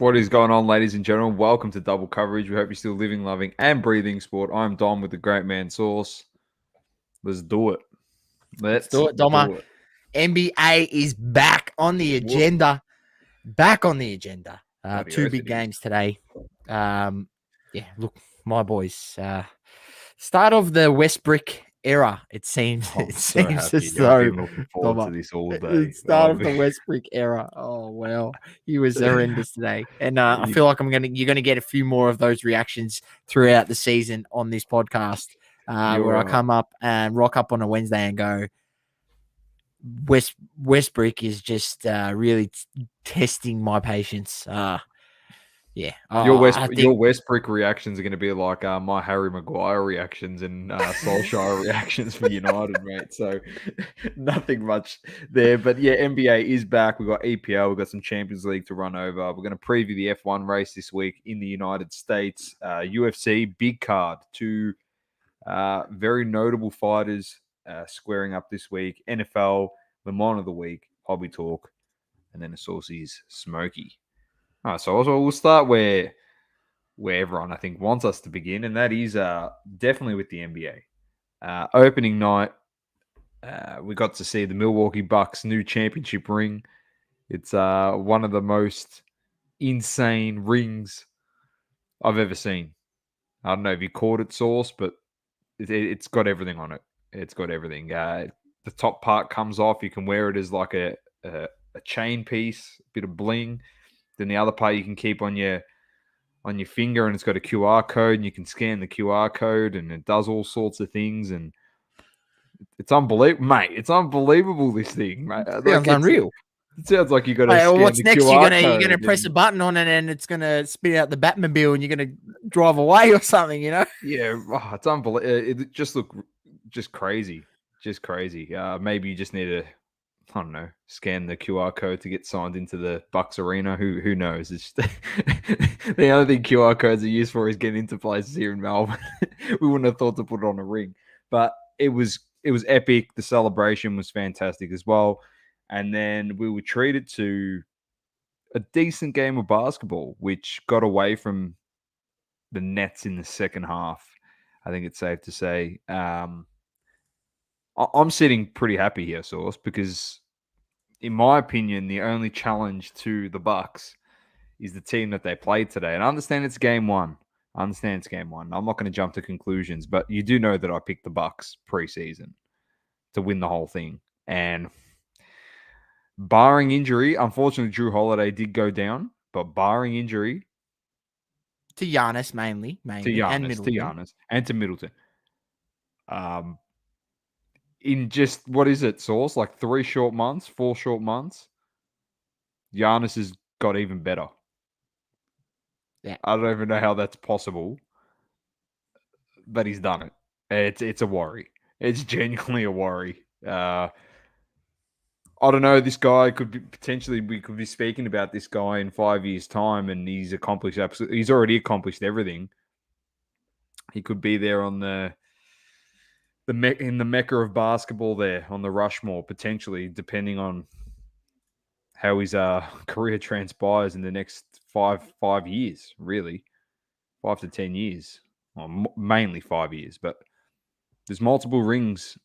What is going on, ladies and gentlemen? Welcome to Double Coverage. We hope you're still living, loving, and breathing sport. I'm Dom with the great man Sauce. Let's do it. Let's do it, Doma. NBA is back on the agenda. Back on the agenda. Two big games today. Look, my boys. Start of the Westbrook era. It seems. It seems as though. I've been looking forward to this all day. Start of the Westbrook era. Oh well, he was horrendous today, and I feel like you're gonna get a few more of those reactions throughout the season on this podcast, where I come up and rock up on a Wednesday and go, Westbrook is just really testing my patience. Your Westbrook reactions are going to be like my Harry Maguire reactions and Solskjaer reactions for United, mate. So nothing much there. But yeah, NBA is back. We've got EPL. We've got some Champions League to run over. We're going to preview the F1 race this week in the United States. UFC, big card. Two very notable fighters squaring up this week. NFL, Le Mans of the week, Hobby Talk, and then a Sauceys Smokey. So we'll start where everyone, I think, wants us to begin, and that is definitely with the NBA. Opening night, we got to see the Milwaukee Bucks' new championship ring. It's one of the most insane rings I've ever seen. I don't know if you caught it, Sauce, but it's got everything on it. It's got everything. The top part comes off. You can wear it as like a chain piece, a bit of bling. Then the other part you can keep on your finger, and it's got a QR code, and you can scan the QR code, and it does all sorts of things, and it's unbelievable, mate. It's unbelievable, this thing, mate. It sounds unreal. It sounds like you got to scan what's the next? QR You're gonna press a button on it, and it's gonna spit out the Batmobile, and you're gonna drive away or something, you know? Yeah, it's unbelievable. It just look just crazy, Maybe you just need to, I don't know, scan the QR code to get signed into the Bucks arena. Who knows? It's just the only thing QR codes are used for is getting into places here in Melbourne. We wouldn't have thought to put it on a ring, but it was epic. The celebration was fantastic as well, and then we were treated to a decent game of basketball, which got away from the Nets in the second half. I think it's safe to say. I'm sitting pretty happy here, Sauce, because in my opinion, the only challenge to the Bucks is the team that they played today. And I understand it's game one. I'm not going to jump to conclusions, but you do know that I picked the Bucks preseason to win the whole thing. And barring injury, unfortunately, Drew Holiday did go down, but barring injury, to Giannis mainly, to Giannis, and to Middleton. In just, what is it, Sauce? Like 4 short months, Giannis has got even better. Yeah. I don't even know how that's possible, but he's done it. It's a worry. It's genuinely a worry. I don't know. This guy could be we could be speaking about this guy in 5 years' time, and he's already accomplished everything. He could be there on in the mecca of basketball there on the Rushmore, potentially, depending on how his career transpires in the next 5 years, really. 5 to 10 years. Well, mainly 5 years, but there's multiple rings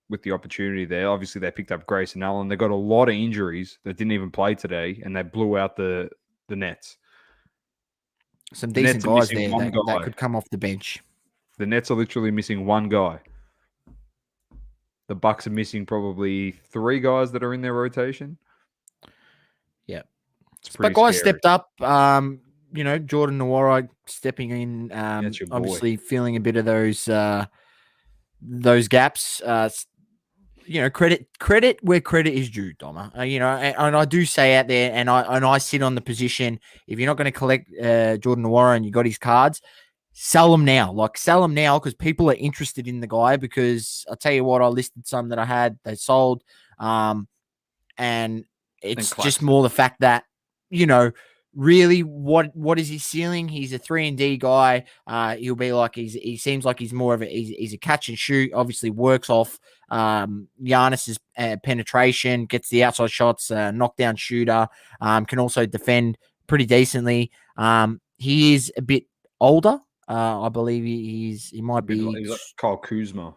with the opportunity there. Obviously, they picked up Grayson Allen. They got a lot of injuries that didn't even play today, and they blew out the Nets. Some decent guys there that could come off the bench. The Nets are literally missing one guy. The Bucks are missing probably 3 guys that are in their rotation. Yeah. But guys stepped up. Jordan Nwora stepping in, obviously feeling a bit of those gaps. Credit where credit is due, Doma. And I do say out there, and I sit on the position, if you're not going to collect Jordan Nwora and you got his cards, sell them now. Because people are interested in the guy. Because I'll tell you what, I listed some that I had, they sold, and it's just more the fact that really, what is his ceiling? He's a 3-and-D guy. He'll be like he seems like he's more of he's a catch and shoot. Obviously, works off Giannis's penetration, gets the outside shots, knockdown shooter. Can also defend pretty decently. He is a bit older. I believe he might be. He's like Kyle Kuzma.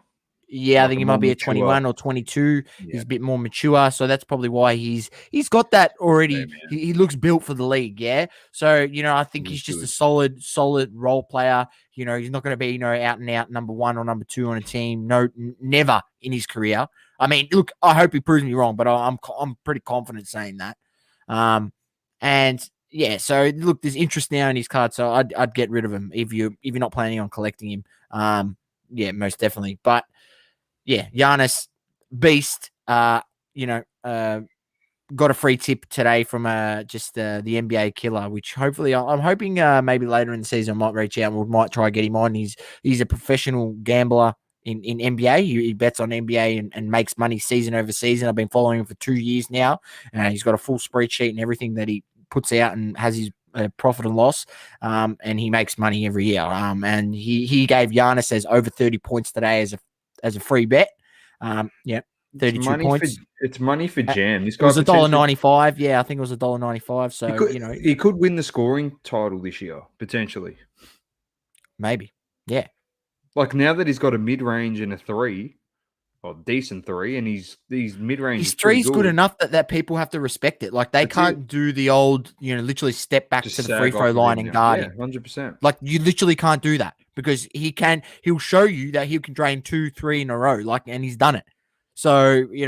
Yeah, I think he might be a 21 or 22. Yeah. He's a bit more mature, so that's probably why he's got that already. He looks built for the league, yeah. So I think he's just a solid role player. He's not going to be out and out number 1 or number 2 on a team. No, never in his career. I mean, look, I hope he proves me wrong, but I'm pretty confident saying that. And yeah, so look, there's interest now in his card, so I'd get rid of him if you're not planning on collecting him. Yeah, most definitely, but. Yeah, Giannis, beast. Got a free tip today from just the NBA killer, which hopefully I'm hoping maybe later in the season I might reach out and we might try to get him on. He's a professional gambler in NBA. He bets on NBA and makes money season over season. I've been following him for 2 years now. He's got a full spreadsheet and everything that he puts out and has his profit and loss, and he makes money every year. And he gave Giannis as over 30 points today as a free bet. 32 points. It's money for Jam. This guy was $1.95. Yeah, I think it was $1.95. So he could win the scoring title this year potentially. Maybe, yeah. Like now that he's got a mid-range and a 3, or decent 3, and he's mid-range. His 3's good enough that people have to respect it. Like they can't do the old, literally step back just to the free throw line and guard it. 100%. Like you literally can't do that because he'll show you that he can drain 2, 3 in a row. And he's done it. So, you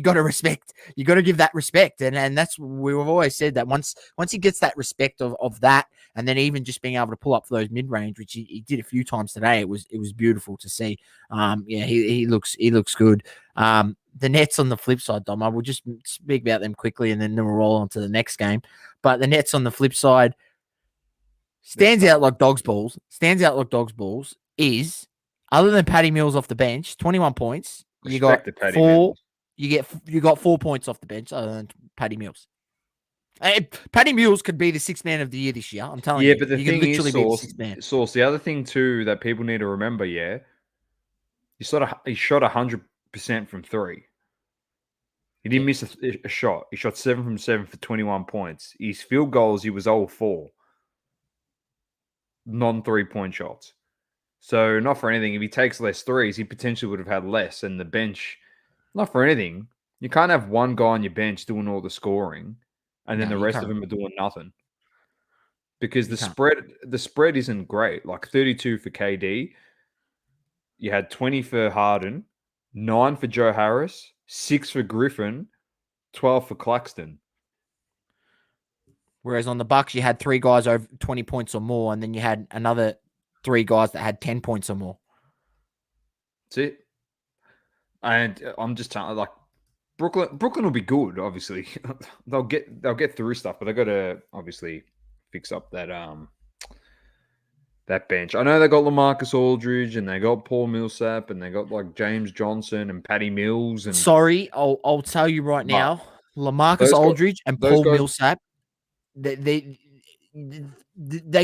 got to respect, you got to give that respect. And that's, we've always said that once he gets that respect of that, and then even just being able to pull up for those mid-range, which he did a few times today, it was beautiful to see. He looks good. The Nets on the flip side, Dom, I will just speak about them quickly and then we'll roll on to the next game. But the Nets on the flip side stands out like dog's balls is, other than Patty Mills off the bench, 21 points. You got 4. You got 4 points off the bench other than Patty Mills. Patty Mills could be the 6th man of the year this year. I'm telling you. Yeah, but the thing is, Sauce, the other thing too that people need to remember, he shot 100% from 3. He didn't miss a shot. He shot 7 from 7 for 21 points. His field goals, he was 0-4. Non-3-point shots. So not for anything, if he takes less threes, he potentially would have had less. And the bench, not for anything, you can't have one guy on your bench doing all the scoring, and then the rest of them are doing nothing. Because the spread isn't great. Like 32 for KD, you had 20 for Harden, 9 for Joe Harris, 6 for Griffin, 12 for Claxton. Whereas on the Bucks, you had 3 guys over 20 points or more, and then you had another 3 guys that had 10 points or more. That's it. And I'm just telling, like, Brooklyn will be good. Obviously, they'll get through stuff, but they got to obviously fix up that bench. I know they got LaMarcus Aldridge and they got Paul Millsap and they got like James Johnson and Patty Mills. And sorry, I'll tell you right now, LaMarcus Aldridge and Paul Millsap, they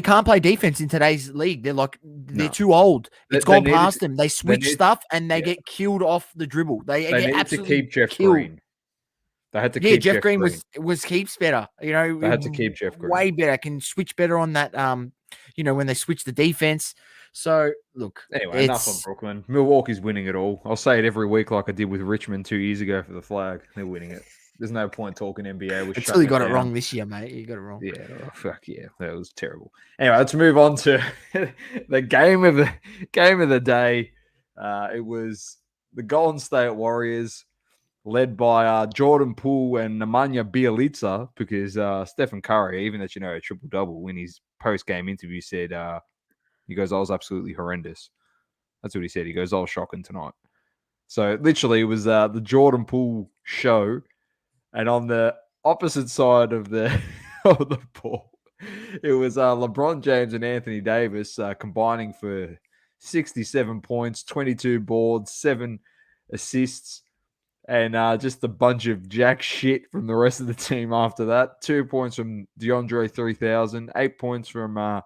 can't play defense in today's league. They're too old. It's gone past them. They switch stuff and they get killed off the dribble. They get absolutely to keep Jeff Green. They had to keep Jeff Green was heaps better. They had to keep Jeff Green. Way better. Can switch better on that. When they switch the defense. So look. Anyway, enough on Brooklyn. Milwaukee's winning it all. I'll say it every week, like I did with Richmond 2 years ago for the flag. They're winning it. There's no point talking NBA. Until you got it wrong this year, mate. You got it wrong. Yeah, fuck yeah, that was terrible. Anyway, let's move on to the game of the day. It was the Golden State Warriors, led by Jordan Poole and Nemanja Bjelica, because Stephen Curry, even that a triple-double, in his post-game interview said, he goes, I was absolutely horrendous. That's what he said. He goes, I was shocking tonight. So literally it was the Jordan Poole show. And on the opposite side of the ball, it was LeBron James and Anthony Davis combining for 67 points, 22 boards, 7 assists. And just a bunch of jack shit from the rest of the team after that. 2 points from DeAndre 3000, 8 points from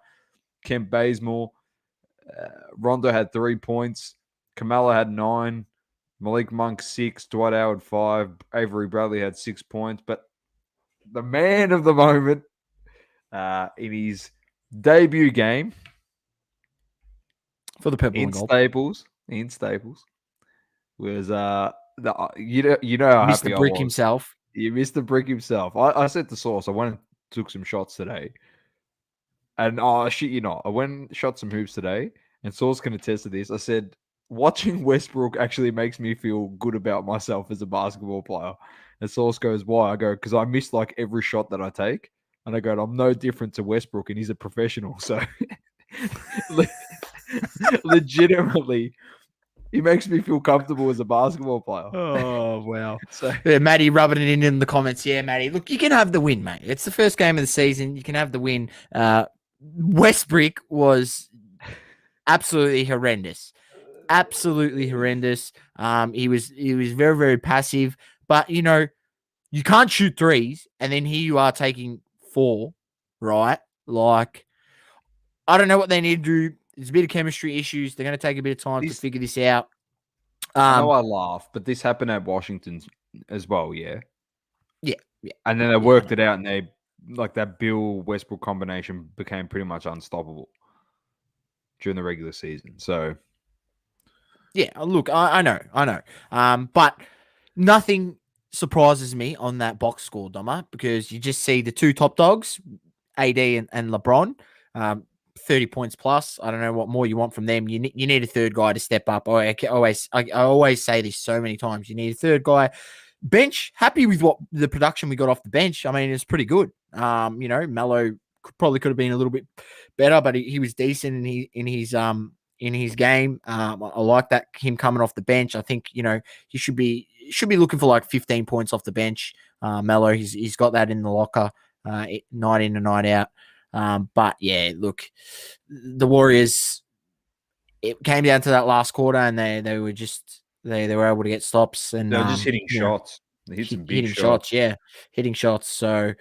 Kent Bazemore. Rondo had 3 points. Kamala had 9. Malik Monk 6. Dwight Howard 5. Avery Bradley had 6 points. But the man of the moment in his debut game for the purple in and gold Staples was you know how missed happy the I brick was. himself. He missed the brick himself. I said to Sauce, I went and took some shots today. And shit, I went and shot some hoops today, and Sauce can attest to this. I said, watching Westbrook actually makes me feel good about myself as a basketball player. And Sauce goes, why? I go, because I miss like every shot that I take. And I go, I'm no different to Westbrook, and he's a professional. So legitimately, he makes me feel comfortable as a basketball player. Oh, wow. So yeah, Matty rubbing it in the comments. Yeah, Matty. Look, you can have the win, mate. It's the first game of the season. You can have the win. Westbrook was absolutely horrendous. Absolutely horrendous. He was very, very passive. But, you can't shoot threes, and then here you are taking 4, right? Like, I don't know what they need to do. There's a bit of chemistry issues. They're going to take a bit of time to figure this out. I know I laugh, but this happened at Washington as well, yeah? Yeah. And then they worked it out, and they, like, that Bill Westbrook combination became pretty much unstoppable during the regular season. So, yeah, look, I know. But nothing surprises me on that box score, Doma, because you just see the two top dogs, AD and LeBron, 30 points plus. I don't know what more you want from them. You need a third guy to step up. I always say this so many times. You need a third guy. Bench, happy with what the production we got off the bench. I mean, it's pretty good. Melo probably could have been a little bit better, but he was decent in his game. I like that, him coming off the bench. I think he should be looking for like 15 points off the bench. Melo, he's got that in the locker, night in and night out. But yeah, look, the Warriors, it came down to that last quarter, and they were just they were able to get stops, and they're just hitting shots. They hit some big shots. Hitting shots. So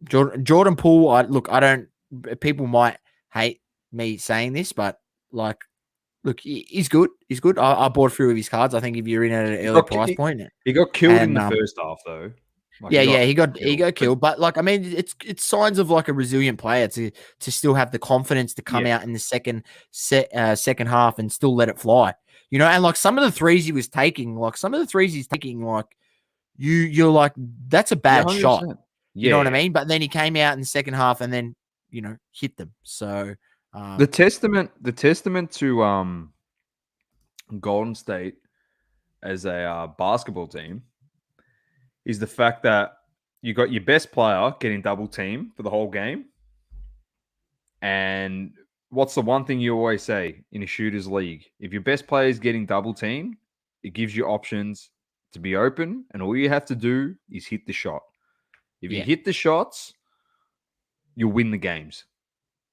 Jordan Poole, I don't. People might hate me saying this, but like, look, he's good. He's good. I bought a few of his cards. I think if you're in at an early price point, he got killed in the first half though. Like he got killed. But like, I mean, it's signs of like a resilient player to still have the confidence to come out in the second half and still let it fly. And like some of the threes he was taking, like you're like, that's a bad shot. You know what I mean? But then he came out in the second half and then hit them. So the testament to Golden State as a basketball team is the fact that you got your best player getting double teamed for the whole game. And what's the one thing you always say in a shooters league? If your best player is getting double teamed, it gives you options to be open, and all you have to do is hit the shot. If you hit the shots, you'll win the games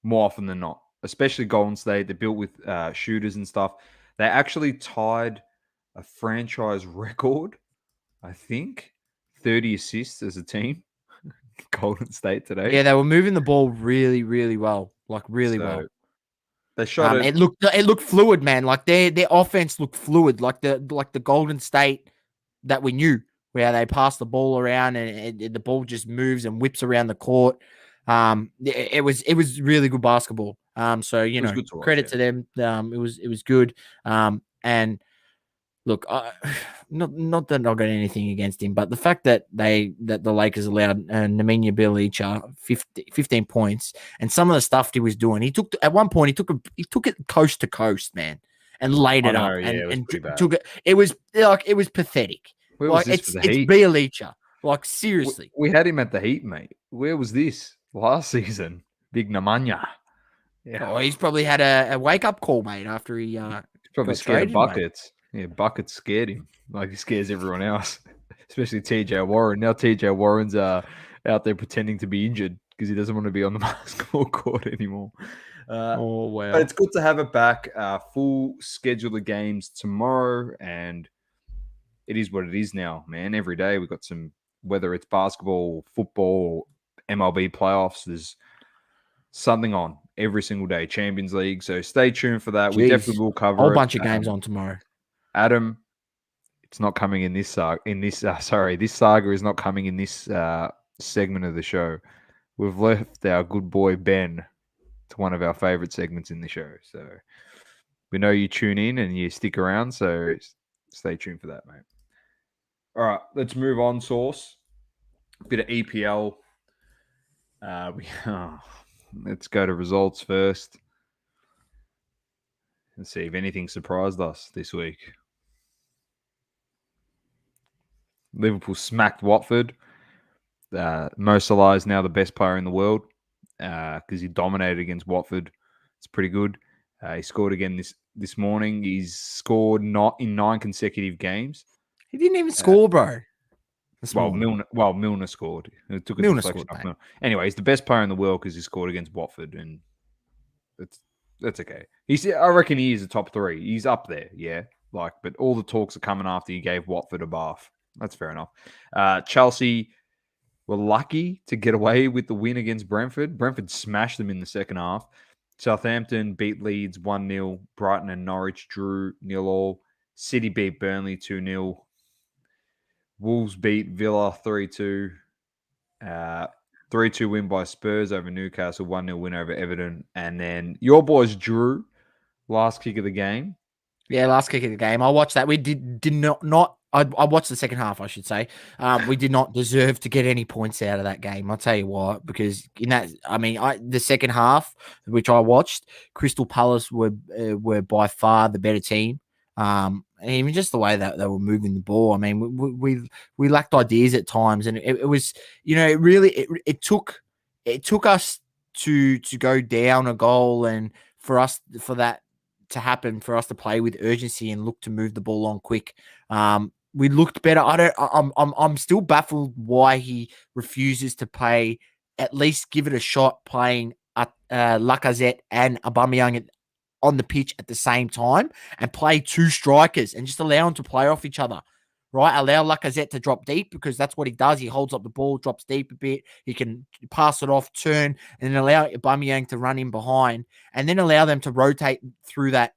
more often than not, especially Golden State. They're built with shooters and stuff. They actually tied a franchise record, I think, 30 assists as a team, Golden State today. Yeah, they were moving the ball really, really well, like really well. They shot it looked fluid, man. Like their offense looked fluid, like the Golden State that we knew, where they pass the ball around and the ball just moves and whips around the court. It was really good basketball. So credit to them. It was good. And look, not that I got anything against him, but the fact that the Lakers allowed Nemanja Bjelica 15 points, and some of the stuff he was doing, at one point he took it coast to coast, man, and laid it up, and took it. It was pathetic. Where was this for the Heat? It's Bjelica. Like, seriously, we had him at the Heat, mate. Where was this last season? Big Nemanja. Yeah. Oh, he's probably had a wake up call, mate, after he probably scared of buckets. Mate. Yeah, buckets scared him like he scares everyone else, especially TJ Warren. Now TJ Warren's out there pretending to be injured because he doesn't want to be on the basketball court anymore. Oh, wow. But it's good to have it back. Full schedule of games tomorrow, and it is what it is now, man. Every day we've got some, whether it's basketball, football, MLB playoffs, there's something on every single day. Champions League. So stay tuned for that. Jeez, we definitely will cover a whole it. bunch of games on tomorrow. Adam, it's not coming in this saga. This saga is not coming in this segment of the show. We've left our good boy Ben to one of our favorite segments in the show. So we know you tune in and you stick around. So stay tuned for that, mate. All right, let's move on. Sauce. A bit of EPL. Let's go to results first. Let's see if anything surprised us this week. Liverpool smacked Watford. Mo Salah is now the best player in the world because he dominated against Watford. It's pretty good. He scored again this morning. He's scored not in 9 consecutive games. He didn't even score, bro. Milner scored. It took a deflection off Milner. Anyway, he's the best player in the world because he scored against Watford, and that's okay. I reckon he is a top 3. He's up there, yeah. But all the talks are coming after he gave Watford a bath. That's fair enough. Chelsea were lucky to get away with the win against Brentford. Brentford smashed them in the second half. Southampton beat Leeds 1-0. Brighton and Norwich drew 0-0. City beat Burnley 2-0. Wolves beat Villa 3-2. 3-2 win by Spurs over Newcastle. 1-0 win over Everton. And then your boys drew last kick of the game. Yeah, last kick of the game. I watched that. We did not. I watched the second half, I should say. We did not deserve to get any points out of that game. I'll tell you what, because in that, the second half, which I watched, Crystal Palace were by far the better team. And even just the way that they were moving the ball. I mean, we lacked ideas at times, and it was, it took us to go down a goal, and for that to happen, for us to play with urgency and look to move the ball on quick. We looked better. I'm still baffled why he refuses to play, at least give it a shot playing Lacazette and Aubameyang on the pitch at the same time, and play 2 strikers and just allow them to play off each other. Right? Allow Lacazette to drop deep, because that's what he does. He holds up the ball, drops deep a bit. He can pass it off, turn, and then allow Aubameyang to run in behind, and then allow them to rotate through that,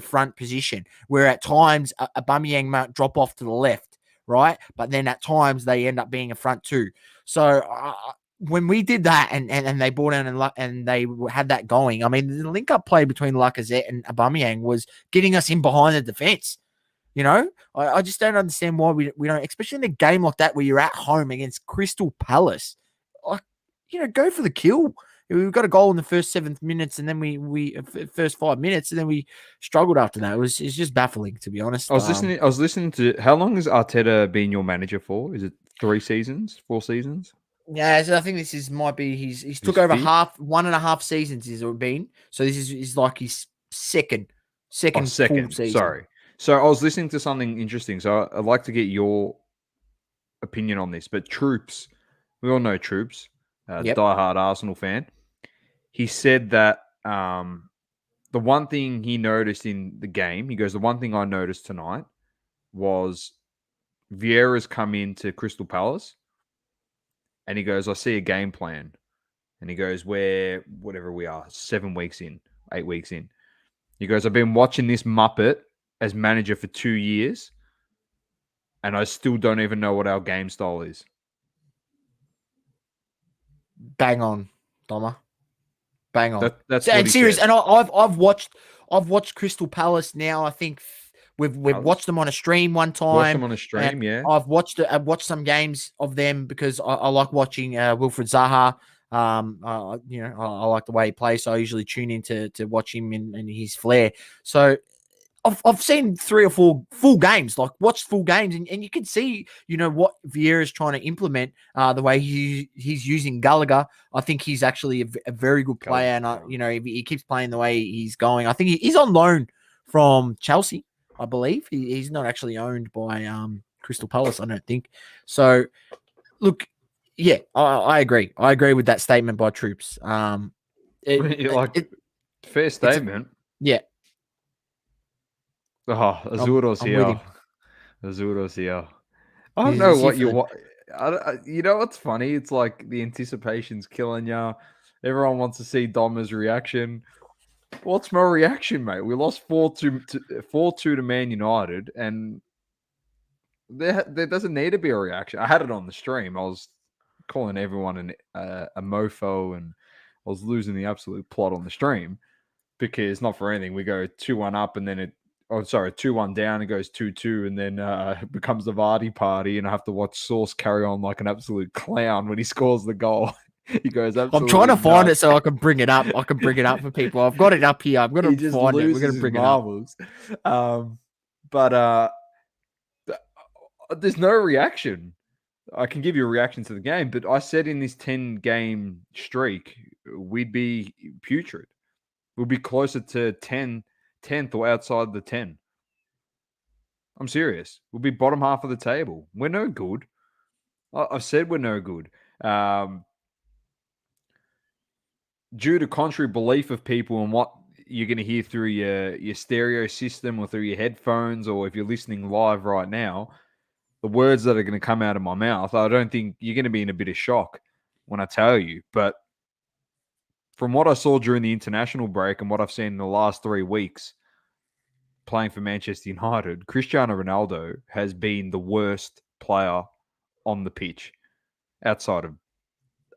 front position, where at times Aubameyang might drop off to the left, right? But then at times they end up being a front 2. So when we did that and they brought in and they had that going, I mean, the link-up play between Lacazette and Aubameyang was getting us in behind the defense. I just don't understand why we don't, especially in a game like that where you're at home against Crystal Palace. Go for the kill. We got a goal in the first 7 minutes, and then we first 5 minutes, and then we struggled after that. It's just baffling, to be honest. I was listening to, how long has Arteta been your manager for? Is it 3 seasons, 4 seasons? Yeah, so I think this might be he's took over 1.5 seasons has been. So this is like his second full season. Sorry. So I was listening to something interesting. So I'd like to get your opinion on this. But Troops, we all know Troops, diehard Arsenal fan. He said that the one thing he noticed in the game, he goes, the one thing I noticed tonight was Vieira's come into Crystal Palace, and he goes, I see a game plan. And he goes, we're, whatever we are, 7 weeks in, 8 weeks in. He goes, I've been watching this Muppet as manager for 2 years, and I still don't even know what our game style is. Bang on, Doma. Bang on. That's and serious. Said. And I've watched Crystal Palace now. I think we've watched them on a stream one time. Watched them on a stream, yeah. I've watched some games of them because I like watching Wilfred Zaha. I like the way he plays, so I usually tune in to watch him and his flair. So I've seen 3 or 4 full games, watched full games, and you can see, what Vieira is trying to implement, the way he's using Gallagher. I think he's actually a very good player, and if he keeps playing the way he's going, I think he's on loan from Chelsea, I believe. He's not actually owned by Crystal Palace, I don't think. So, look, yeah, I agree. I agree with that statement by Troops. Fair statement. Yeah. Oh, Azurdo's here. Azuro's here. I don't know what you want. You know what's funny? It's like the anticipation's killing you. Everyone wants to see Dom's reaction. What's my reaction, mate? We lost 4-2 to Man United, and there doesn't need to be a reaction. I had it on the stream. I was calling everyone a mofo, and I was losing the absolute plot on the stream because not for anything. We go 2-1 up, and then 2-1 down. It goes 2-2, and then it becomes the Vardy party, and I have to watch Sauce carry on like an absolute clown when he scores the goal. He goes absolutely. I'm trying to find it so I can bring it up. I can bring it up for people. I've got it up here. I'm going to find it. We're going to bring it up. But there's no reaction. I can give you a reaction to the game, but I said in this 10-game streak, we'd be putrid. We'll be closer to 10th or outside the 10. I'm serious. We'll be bottom half of the table. We're no good. I've said we're no good. Due to contrary belief of people and what you're going to hear through your stereo system or through your headphones, or if you're listening live right now, the words that are going to come out of my mouth, I don't think you're going to be in a bit of shock when I tell you. But from what I saw during the international break and what I've seen in the last 3 weeks playing for Manchester United, Cristiano Ronaldo has been the worst player on the pitch outside of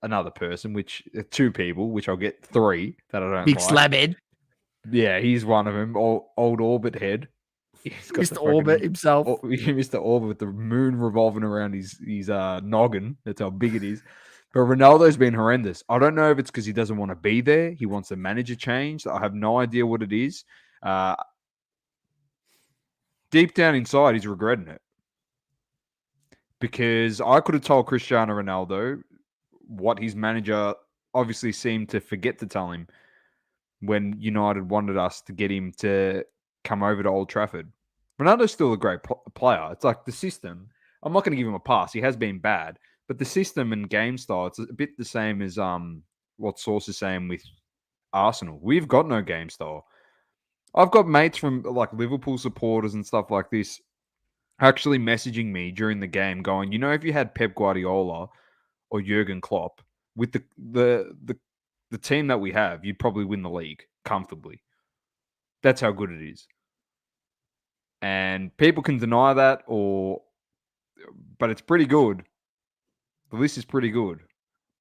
another person, which 2 people, which I'll get 3 that I don't Big like. slabhead. Yeah, he's one of them. Old Orbit head. He's got Mr. Orbit himself. Mr. Orbit with the moon revolving around his noggin. That's how big it is. But Ronaldo's been horrendous. I don't know if it's because he doesn't want to be there. He wants a manager change. I have no idea what it is. Deep down inside, he's regretting it. Because I could have told Cristiano Ronaldo what his manager obviously seemed to forget to tell him when United wanted us to get him to come over to Old Trafford. Ronaldo's still a great player. It's like the system. I'm not going to give him a pass. He has been bad. But the system and game style, it's a bit the same as what Sauce is saying with Arsenal. We've got no game style. I've got mates from like Liverpool supporters and stuff like this actually messaging me during the game going, if you had Pep Guardiola or Jurgen Klopp with the team that we have, you'd probably win the league comfortably. That's how good it is. And people can deny that, but it's pretty good. The list is pretty good.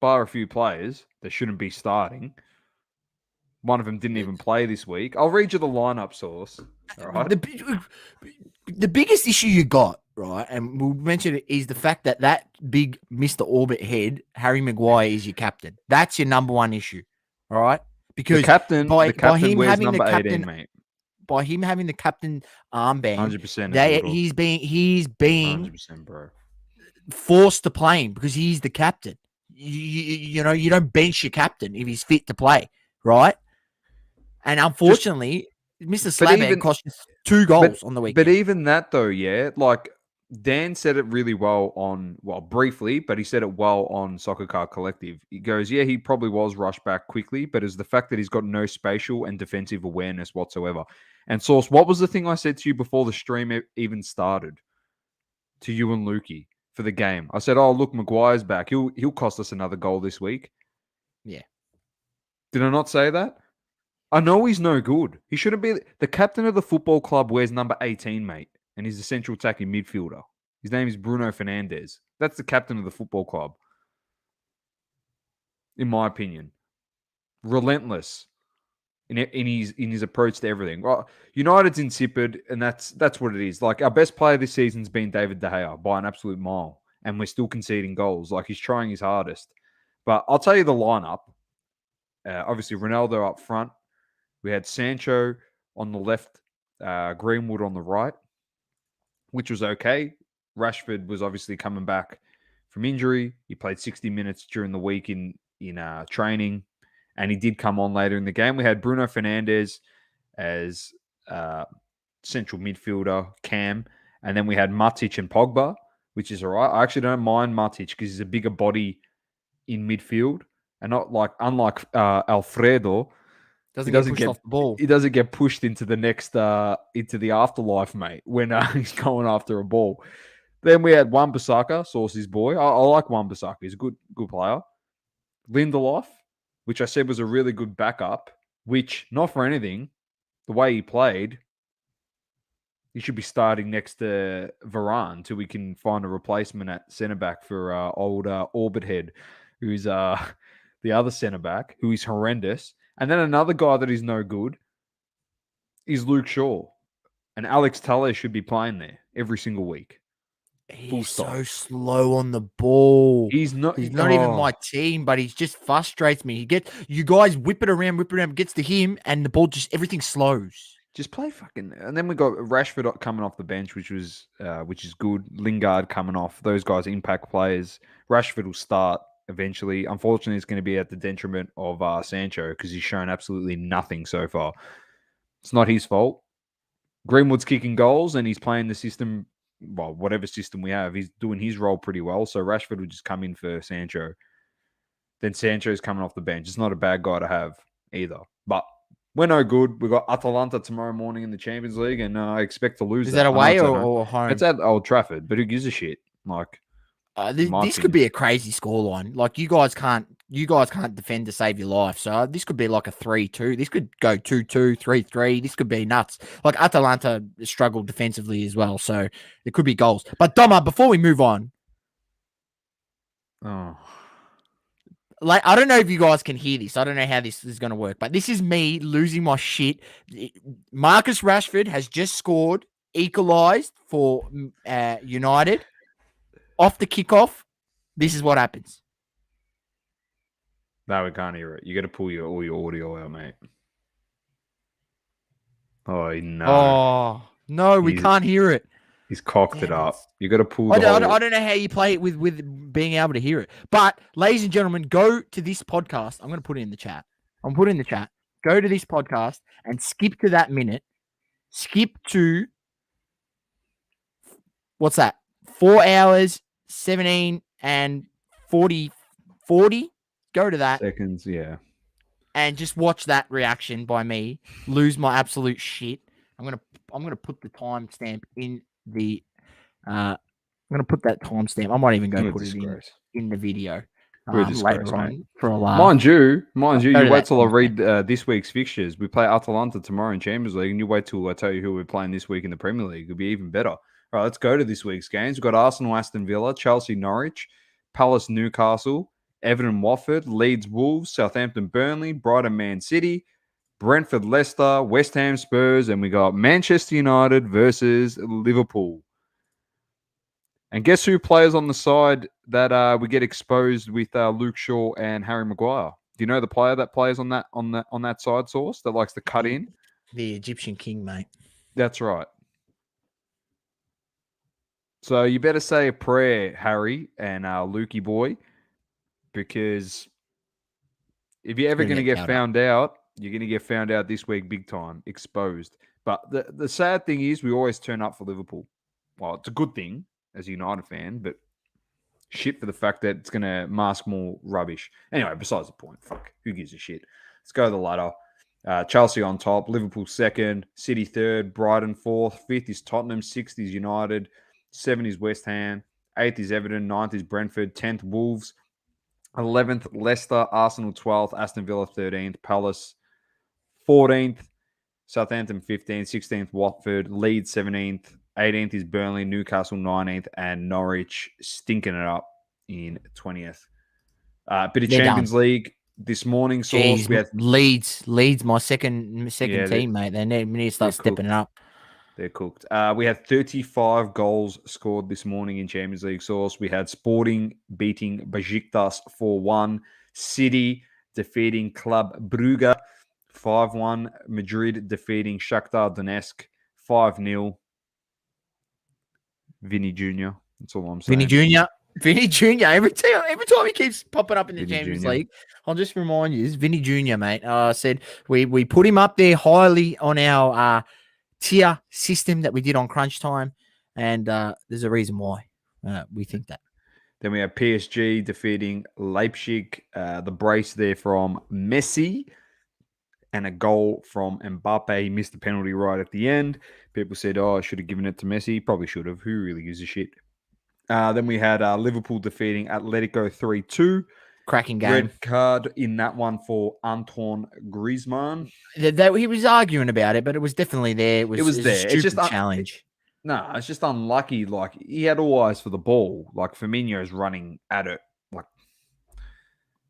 Bar a few players that shouldn't be starting. One of them didn't even play this week. I'll read you the lineup, Sauce. All right. The biggest issue you got, right, and we'll mention it, is the fact that big Mr. Orbit head, Harry Maguire, is your captain. That's your number one issue, all right? Because the captain wears having number the captain, 18, mate. By him having the captain armband, 100%. He's being 100%, bro. Forced to play him because he's the captain. You don't bench your captain if he's fit to play, right? And unfortunately, Mr. Slabhead cost you 2 goals on the weekend. But even that, though, yeah, like Dan said it really well briefly, but he said it well on Soccer Car Collective. He goes, yeah, he probably was rushed back quickly, but it's the fact that he's got no spatial and defensive awareness whatsoever. And Sauce, what was the thing I said to you before the stream even started? To you and Lukey for the game. I said, oh, look, Maguire's back. He'll cost us another goal this week. Yeah. Did I not say that? I know he's no good. He shouldn't be. The captain of the football club wears number 18, mate, and he's a central attacking midfielder. His name is Bruno Fernandes. That's the captain of the football club, in my opinion. Relentless in his approach to everything. Well, United's insipid, and that's what it is. Like, our best player this season's been David De Gea by an absolute mile, and we're still conceding goals. Like, he's trying his hardest. But I'll tell you the lineup. Obviously, Ronaldo up front. We had Sancho on the left, Greenwood on the right, which was okay. Rashford was obviously coming back from injury. He played 60 minutes during the week in training, and he did come on later in the game. We had Bruno Fernandes as central midfielder, Cam, and then we had Matic and Pogba, which is all right. I actually don't mind Matic because he's a bigger body in midfield, and unlike Alfredo, Doesn't get pushed off the ball. He doesn't get pushed into the next into the afterlife, mate, when he's going after a ball. Then we had Wan-Bissaka, Sauceys boy. I like Wan-Bissaka. He's a good player. Lindelof, which I said was a really good backup, which, not for anything, the way he played, he should be starting next to Varane till we can find a replacement at centre-back for old Orbit Head, who's the other centre-back, who is horrendous. And then another guy that is no good is Luke Shaw. And Alex Telles should be playing there every single week. He's so slow on the ball. He's not even my team, but he just frustrates me. You guys whip it around, gets to him, and the ball everything slows. Just play fucking. And then we got Rashford coming off the bench, which is good. Lingard coming off. Those guys impact players. Rashford will start eventually. Unfortunately, it's going to be at the detriment of Sancho because he's shown absolutely nothing so far. It's not his fault. Greenwood's kicking goals and he's playing the system. Well, whatever system we have, he's doing his role pretty well. So Rashford would just come in for Sancho. Then Sancho's coming off the bench. It's not a bad guy to have either. But we're no good. We've got Atalanta tomorrow morning in the Champions League, and I expect to lose. Is that away or home? It's at Old Trafford, but who gives a shit? Like, this could be a crazy scoreline. Like, you guys can't defend to save your life. So this could be like a 3-2. This could go 2-2, 3-3. This could be nuts. Like, Atalanta struggled defensively as well, so there could be goals. But Doma, before we move on, like, I don't know if you guys can hear this. I don't know how this is going to work, but this is me losing my shit. Marcus Rashford has just scored, equalised for United. Off the kickoff, this is what happens. No, we can't hear it. You got to pull all your audio out, mate. Oh, no. Oh, no, we can't hear it. He's cocked it up. You got to pull I don't know how you play it with being able to hear it. But, ladies and gentlemen, go to this podcast. I'm going to put it in the chat. Go to this podcast and skip to that minute. Skip to, what's that? 4 hours, 17 and 40. Go to that. Seconds, yeah. And just watch that reaction by me. Lose my absolute shit. I'm gonna put the timestamp in the. I'm gonna put that timestamp. I might even go put it in the video later on for a laugh. Mind you, you wait till I read this week's fixtures. We play Atalanta tomorrow in Champions League, and you wait till I tell you who we're playing this week in the Premier League. It'll be even better. All right, let's go to this week's games. We've got Arsenal, Aston Villa, Chelsea, Norwich, Palace, Newcastle, Everton, Watford, Leeds, Wolves, Southampton, Burnley, Brighton, Man City, Brentford, Leicester, West Ham, Spurs, and we got Manchester United versus Liverpool. And guess who plays on the side that we get exposed with Luke Shaw and Harry Maguire? Do you know the player that plays on that side, Source, that likes to cut in? The Egyptian king, mate. That's right. So you better say a prayer, Harry and Lukey boy, because if you're ever going to get found out, you're going to get found out this week big time, exposed. But the sad thing is we always turn up for Liverpool. Well, it's a good thing as a United fan, but shit for the fact that it's going to mask more rubbish. Anyway, besides the point, fuck, who gives a shit? Let's go to the ladder. Chelsea on top, Liverpool second, City third, Brighton fourth, fifth is Tottenham, sixth is United, 7th is West Ham, 8th is Everton, 9th is Brentford, 10th Wolves, 11th Leicester, Arsenal 12th, Aston Villa 13th, Palace 14th, Southampton 15th, 16th Watford, Leeds 17th, 18th is Burnley, Newcastle 19th, and Norwich stinking it up in 20th. Bit of Champions League this morning. Jeez, we had Leeds, my second team, mate. They need to start stepping it up. They're cooked. We had 35 goals scored this morning in Champions League Source. We had Sporting beating Besiktas 4-1. City defeating Club Brugge 5-1. Madrid defeating Shakhtar Donetsk 5-0. Vinny Jr. That's all I'm saying. Vinny Jr. Every time he keeps popping up in the Champions League, I'll just remind you, it's Vinny Jr., mate. I said we put him up there highly on our tier system that we did on Crunch Time, and there's a reason why we think that. Then we have PSG defeating Leipzig. The brace there from Messi and a goal from Mbappe. He missed the penalty right at the end. People said, I should have given it to Messi. Probably should have. Who really gives a shit? Then we had Liverpool defeating Atletico 3-2. Cracking game. Red card in that one for Antoine Griezmann. He was arguing about it, but it was definitely there. It was there. It's just challenge. It's just unlucky. Like, he had all eyes for the ball. Like, Firmino's running at it. Like,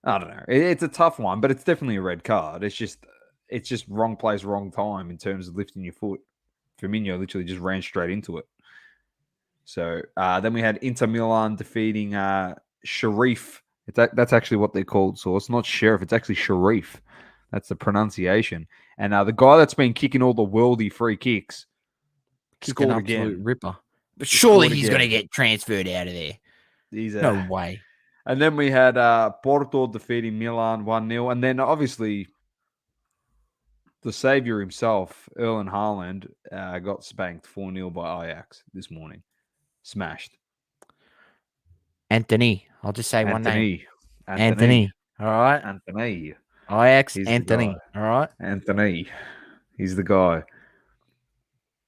I don't know. It's a tough one, but it's definitely a red card. It's just wrong place, wrong time in terms of lifting your foot. Firmino literally just ran straight into it. So then we had Inter Milan defeating Sharif. That's actually what they're called. So it's not Sheriff. It's actually Sharif. That's the pronunciation. And the guy that's been kicking all the worldy free kicks scored again. Ripper. But surely he's going to get transferred out of there. No way. And then we had Porto defeating Milan 1-0. And then obviously the saviour himself, Erling Haaland, got spanked 4-0 by Ajax this morning. Smashed. Anthony. I'll just say one name. Anthony. All right. Anthony. Ajax. Anthony. All right. Anthony. He's the guy.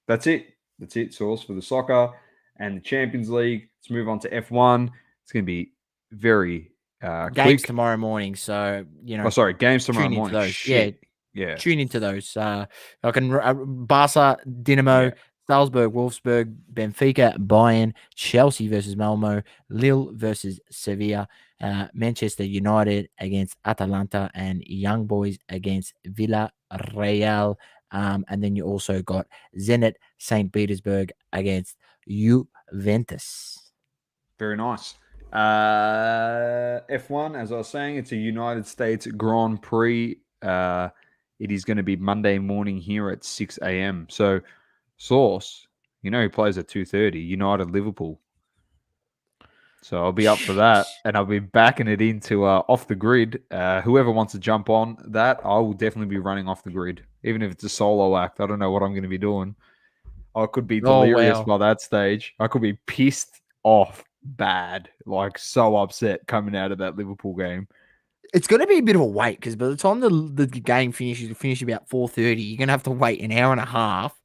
That's it. That's it, Sauce, for the soccer and the Champions League. Let's move on to F1. It's going to be very games quick. Tomorrow morning. So, games tomorrow morning. Yeah. Tune into those. I can Barca, Dinamo, Salzburg, Wolfsburg, Benfica, Bayern, Chelsea versus Malmo, Lille versus Sevilla, Manchester United against Atalanta, and Young Boys against Villarreal. And then you also got Zenit St. Petersburg against Juventus. Very nice. F1, as I was saying, it's a United States Grand Prix. It is going to be Monday morning here at 6 a.m. So, Sauce, who plays at 2:30? United Liverpool. So I'll be up for that, and I'll be backing it into Off the Grid. Whoever wants to jump on that, I will definitely be running Off the Grid, even if it's a solo act. I don't know what I'm going to be doing. I could be delirious by that stage. I could be pissed off bad, like so upset coming out of that Liverpool game. It's going to be a bit of a wait because by the time the game finishes, it finishes about 4:30. You're going to have to wait an hour and a half.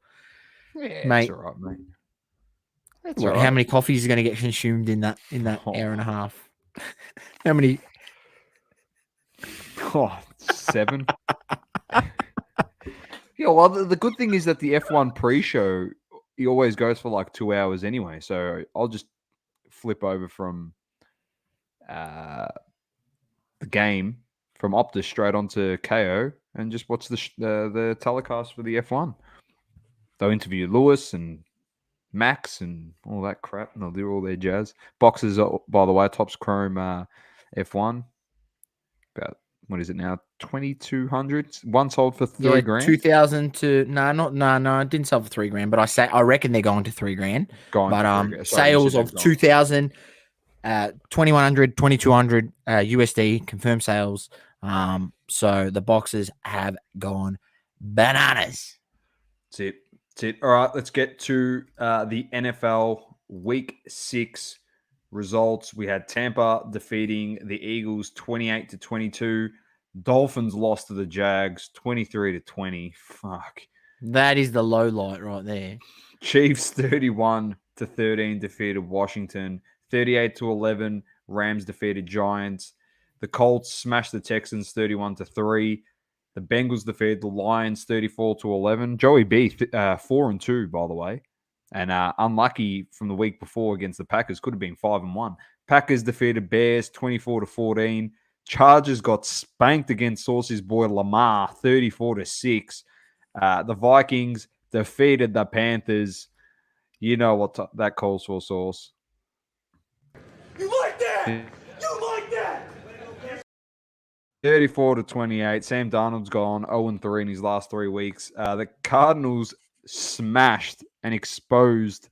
Yeah, mate. That's all right, mate. That's all right. How many coffees are going to get consumed in that hour and a half? How many? 7. Yeah, well, the good thing is that the F1 pre-show, he always goes for like 2 hours anyway. So I'll just flip over from the game from Optus straight onto KO and just watch the telecast for the F1. They'll interview Lewis and Max and all that crap, and they'll do all their jazz. Boxes, by the way, Topps Chrome F1. About, what is it now? 2,200. One sold for $3,000. 2,000 to no, it didn't sell for $3,000, but I reckon they're going to $3,000. But sales of 2,000, 2,100, 2,200 USD confirmed sales. So the boxes have gone bananas. That's it. All right, let's get to the NFL Week 6 results. We had Tampa defeating the Eagles 28-22. Dolphins lost to the Jags 23-20. Fuck. That is the low light right there. Chiefs 31-13 defeated Washington. 38-11. Rams defeated Giants. The Colts smashed the Texans 31-3. The Bengals defeated the Lions 34-11. Joey B 4-2, by the way, and unlucky from the week before against the Packers. Could have been 5-1. Packers defeated Bears 24-14. Chargers got spanked against Sauceys boy Lamar 34-6. The Vikings defeated the Panthers. You know what that calls for, Sauce. You like that? You like that? 34-28. Sam Darnold's gone 0-3 in his last 3 weeks. The Cardinals smashed and exposed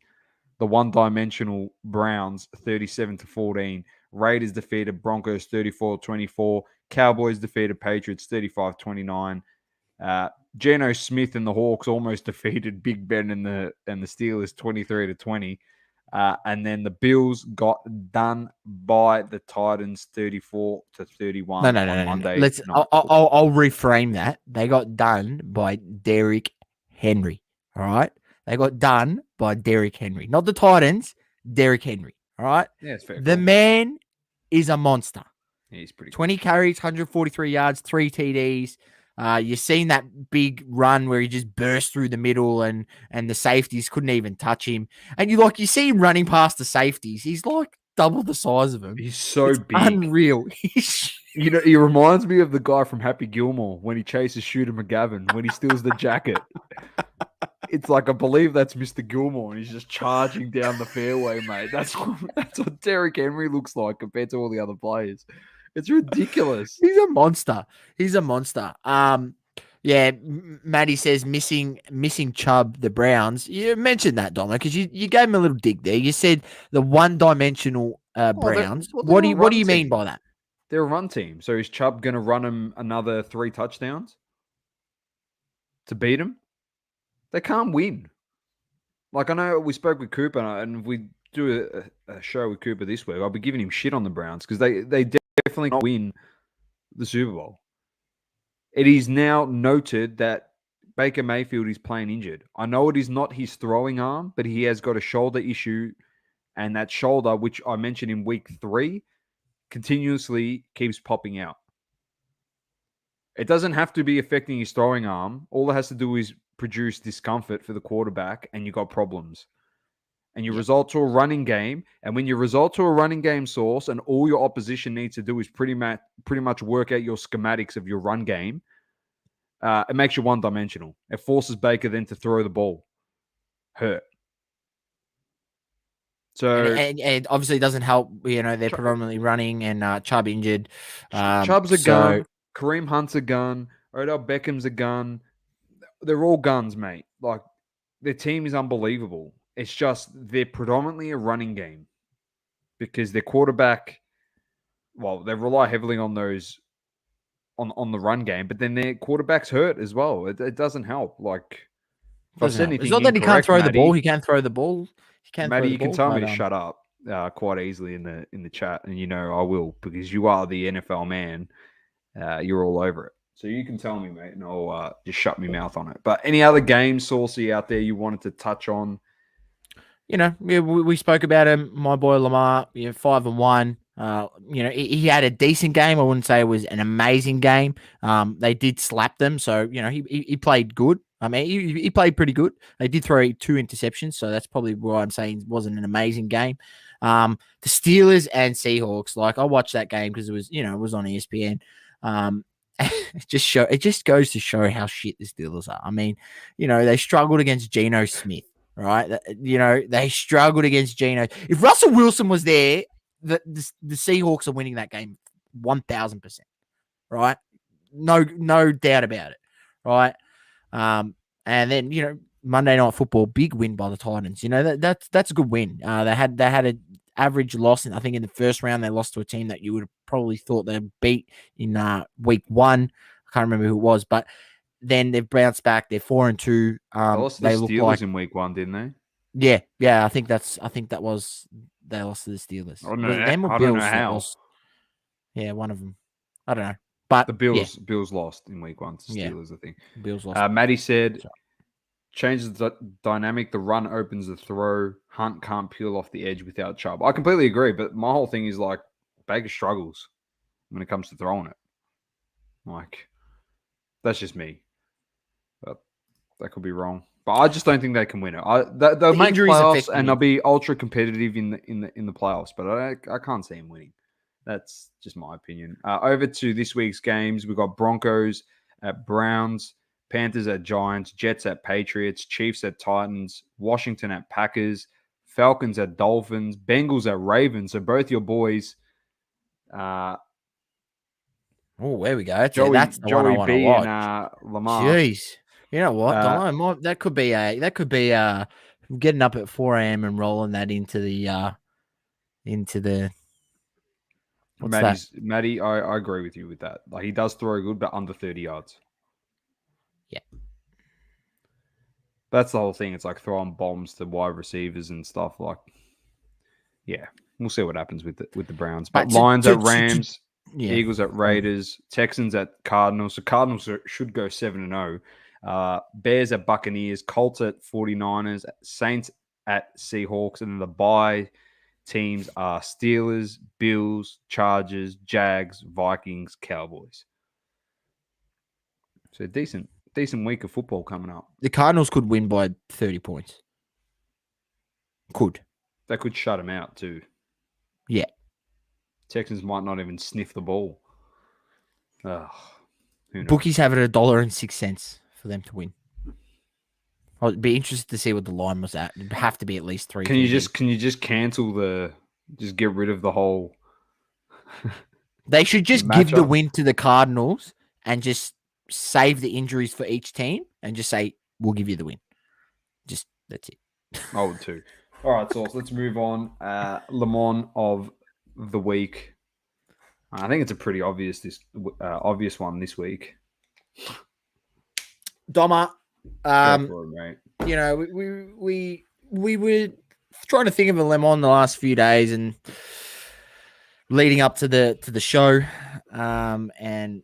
the one-dimensional Browns 37-14. Raiders defeated Broncos 34-24. Cowboys defeated Patriots 35-29. Geno Smith and the Hawks almost defeated Big Ben and the Steelers 23-20. And then the Bills got done by the Titans 34-31 on Monday. Let's. I'll reframe that. They got done by Derrick Henry. All right, they got done by Derrick Henry, not the Titans. Derrick Henry. All right. Yeah, it's fair. The man is a monster. He's pretty. 20 carries, 143 yards, 3 TDs. You've seen that big run where he just burst through the middle and the safeties couldn't even touch him. And you see him running past the safeties. He's like double the size of him. He's so big. Unreal. He reminds me of the guy from Happy Gilmore when he chases Shooter McGavin when he steals the jacket. It's like, I believe that's Mr. Gilmore, and he's just charging down the fairway, mate. That's what Derrick Henry looks like compared to all the other players. It's ridiculous. He's a monster. Yeah, Maddie says missing Chubb, the Browns. You mentioned that, Dom, because you gave him a little dig there. You said the one-dimensional Browns. What do you mean by that? They're a run team. So is Chubb going to run him another 3 touchdowns to beat him? They can't win. Like, I know we spoke with Cooper, and if we do a show with Cooper this week, I'll be giving him shit on the Browns because they definitely not win the Super Bowl. It is now noted that Baker Mayfield is playing injured. I know it is not his throwing arm, but he has got a shoulder issue, and that shoulder, which I mentioned in week 3, continuously keeps popping out. It doesn't have to be affecting his throwing arm. All it has to do is produce discomfort for the quarterback, and you got problems. And you result to a running game, and when you result to a running game source, and all your opposition needs to do is pretty much work out your schematics of your run game, it makes you one-dimensional. It forces Baker then to throw the ball. Hurt. So and obviously it doesn't help. They're predominantly running, and Chubb injured. Chubb's a gun. Kareem Hunt's a gun. Odell Beckham's a gun. They're all guns, mate. Like, their team is unbelievable. It's just they're predominantly a running game because their quarterback, well, they rely heavily on those on the run game, but then their quarterback's hurt as well. It doesn't help. Like, if I said anything, it's not that he can't throw the ball. He can throw the ball. Maddie, you can tell me to shut up quite easily in the chat, and I will because you are the NFL man. You're all over it. So you can tell me, mate, and I'll just shut my mouth on it. But any other games, Saucy, out there you wanted to touch on? We spoke about him. My boy Lamar, 5-1. He had a decent game. I wouldn't say it was an amazing game. They did slap them, so he played good. I mean, he played pretty good. They did throw 2 interceptions, so that's probably why I'm saying it wasn't an amazing game. The Steelers and Seahawks, like, I watched that game because it was on ESPN. It just goes to show how shit the Steelers are. I mean, they struggled against Geno Smith, right? They struggled against Geno. If Russell Wilson was there, the Seahawks are winning that game 1,000%, right? No doubt about it, right? And then Monday Night Football, big win by the Titans. That's a good win. They had an average loss, and I think in the first round they lost to a team that you would have probably thought they'd beat in week 1. I can't remember who it was, but then they've bounced back. They're 4-2. They lost to the Steelers in week 1, didn't they? Yeah. I think that was they lost to the Steelers. I don't know how. Yeah, one of them. I don't know. But the Bills lost in week 1 to Steelers, I think. Bills lost. Maddie said, changes the dynamic. The run opens the throw. Hunt can't peel off the edge without Chubb. I completely agree, but my whole thing is like Baker struggles when it comes to throwing it. Like, that's just me. But that could be wrong. But I just don't think they can win it. They'll make playoffs and they'll be ultra competitive in the playoffs, but I can't see them winning. That's just my opinion. Over to this week's games. We've got Broncos at Browns, Panthers at Giants, Jets at Patriots, Chiefs at Titans, Washington at Packers, Falcons at Dolphins, Bengals at Ravens. So both your boys. There we go. That's Joey the one I want to B watch. And Lamar. Jeez, you know what? That could be getting up at 4 a.m. and rolling that into the. Maddie, I agree with you with that. Like, he does throw good, but under 30 yards. Yeah. That's the whole thing. It's like throwing bombs to wide receivers and stuff. Like, Yeah, we'll see what happens with the Browns. But But Lions at Rams, Eagles at Raiders, Texans at Cardinals. So Cardinals should go 7-0. Bears at Buccaneers, Colts at 49ers, Saints at Seahawks, and then the bye teams are Steelers, Bills, Chargers, Jags, Vikings, Cowboys. So decent week of football coming up. The Cardinals could win by 30 points. Could. They could shut them out too. Yeah. Texans might not even sniff the ball. Bookies have it $1.06 for them to win. I'd be interested to see what the line was at. It'd have to be at least 3. Can you just cancel just get rid of the whole? They should just give the win to the Cardinals and just save the injuries for each team and just say, we'll give you the win. Just, that's it. I would too. All right, so let's move on. Le Mans of the week. I think it's a pretty obvious one this week. Doma, we were trying to think of a Le Mans the last few days and leading up to the show, and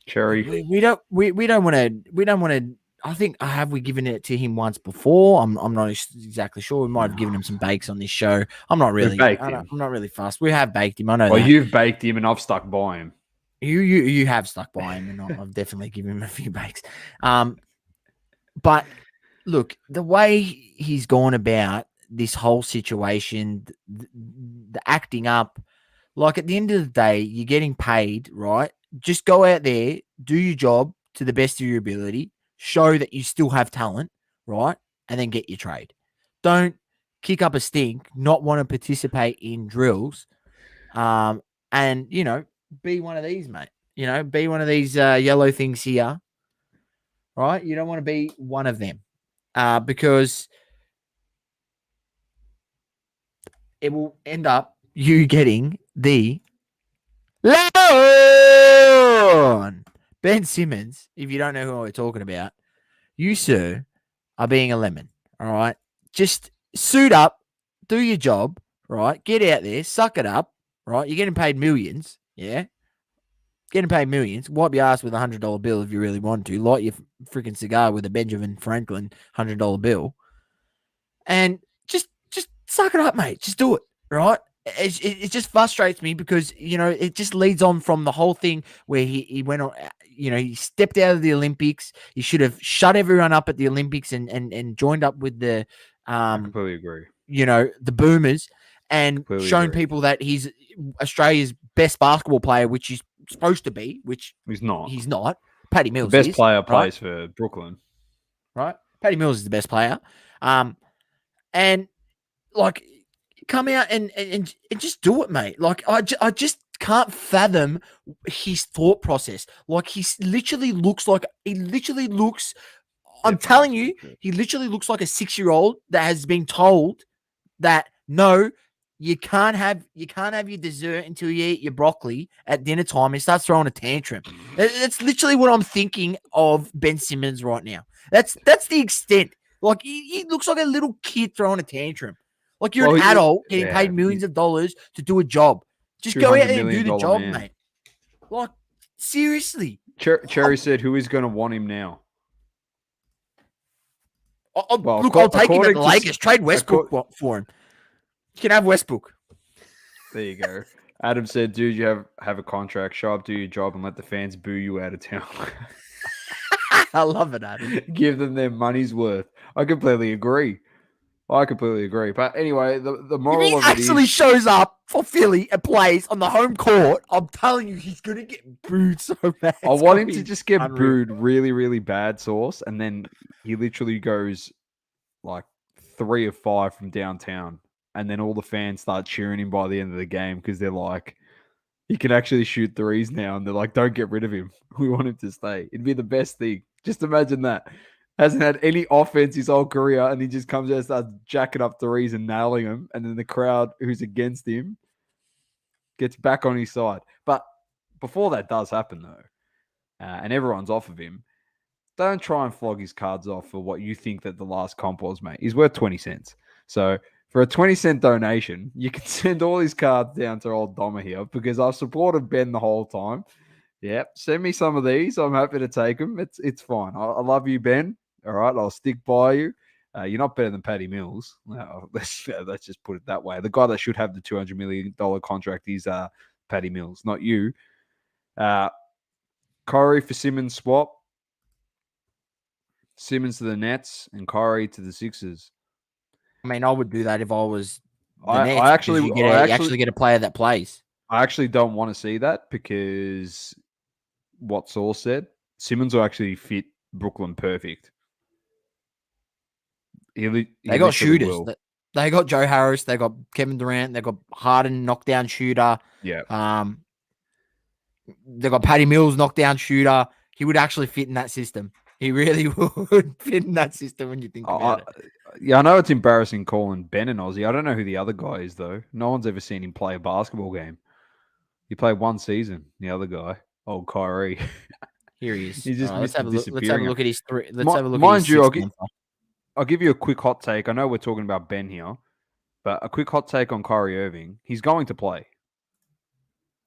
Cherry. We don't want to. I think have we given it to him once before? I'm not exactly sure. We might have given him some bakes on this show. I'm not really fussed. We have baked him. I know. Well, you've baked him, and I've stuck by him. You have stuck by him, and I've definitely given him a few bakes. But look, the way he's gone about this whole situation, the acting up, like at the end of the day, you're getting paid, right? Just go out there, do your job to the best of your ability, show that you still have talent, right? And then get your trade. Don't kick up a stink, not want to participate in drills, and, be one of these, mate. Be one of these yellow things here, right? You don't want to be one of them because it will end up you getting the lemon. Ben Simmons, if you don't know who we're talking about, you, sir, are being a lemon, all right? Just suit up, do your job, right? Get out there, suck it up, right? You're getting paid millions, yeah? Getting paid millions. Wipe your ass with a $100 bill if you really want to. Light your freaking cigar with a Benjamin Franklin $100 bill. And just suck it up, mate. Just do it, right? It just frustrates me because, it just leads on from the whole thing where he went on, he stepped out of the Olympics. He should have shut everyone up at the Olympics and joined up with the I completely agree. The boomers and shown people that he's Australia's best basketball player, which he's supposed to be, which he's not. He's not. Paddy Mills, the best player, plays for Brooklyn, right? Paddy Mills is the best player, and like come out and just do it, mate. Like I just can't fathom his thought process. Like he literally looks. I'm telling you, he literally looks like a 6-year-old that has been told that no, you can't have your dessert until you eat your broccoli at dinner time and starts throwing a tantrum. That's literally what I'm thinking of Ben Simmons right now. That's the extent. Like he looks like a little kid throwing a tantrum. Like you're an adult getting paid millions of dollars to do a job. Just go out there and do the job, mate. Like seriously. Cherry said, "Who is going to want him now?" I'll take him at the Lakers. Trade Westbrook for him. You can have Westbrook. There you go. Adam said, "Dude, you have a contract. Show up, do your job, and let the fans boo you out of town." I love it, Adam. Give them their money's worth. I completely agree. But anyway, the moral of it is... If he actually shows up for Philly and plays on the home court, I'm telling you, he's going to get booed so bad. I want him to just get booed really, really bad, Sauce, and then he literally goes like 3 of 5 from downtown, and then all the fans start cheering him by the end of the game because they're like, he can actually shoot threes now, and they're like, don't get rid of him. We want him to stay. It'd be the best thing. Just imagine that. Hasn't had any offense his whole career, and he just comes out and starts jacking up threes and nailing them, and then the crowd who's against him gets back on his side. But before that does happen, though, and everyone's off of him, don't try and flog his cards off for what you think that the last comp was, mate. He's worth 20 cents. So For a 20-cent donation, you can send all these cards down to old Doma here because I've supported Ben the whole time. Yep, send me some of these. I'm happy to take them. It's fine. I love you, Ben. All right, I'll stick by you. You're not better than Paddy Mills. No, let's just put it that way. The guy that should have the $200 million contract is Paddy Mills, not you. Kyrie for Simmons swap. Simmons to the Nets and Kyrie to the Sixers. I mean, I would do that if I was the Nets. I actually get a player that plays. I actually don't want to see that because what Sauce said, Simmons will actually fit Brooklyn perfect. They got shooters. They got Joe Harris. They got Kevin Durant. They got Harden, knockdown shooter. Yeah. They got Patty Mills, knockdown shooter. He would actually fit in that system. He really would fit in that system when you think about it. Yeah, I know it's embarrassing calling Ben an Aussie. I don't know who the other guy is, though. No one's ever seen him play a basketball game. He played one season, the other guy, old Kyrie. Here he is. He's just let's have a look at his three. Let's have a look mind at his you, I'll give you a quick hot take. I know we're talking about Ben here, but a quick hot take on Kyrie Irving. He's going to play.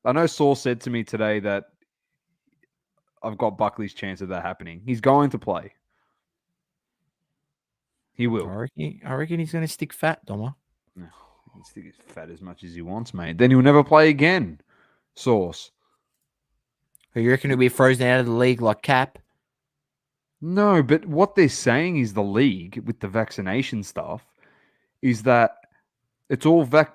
I know Saul said to me today that I've got Buckley's chance of that happening. He's going to play. He will. I reckon he's going to stick fat, Doma. No, he can stick fat as much as he wants, mate. Then he'll never play again. Sauce. You reckon he'll be frozen out of the league like Cap? No, but what they're saying is the league with the vaccination stuff is that it's all the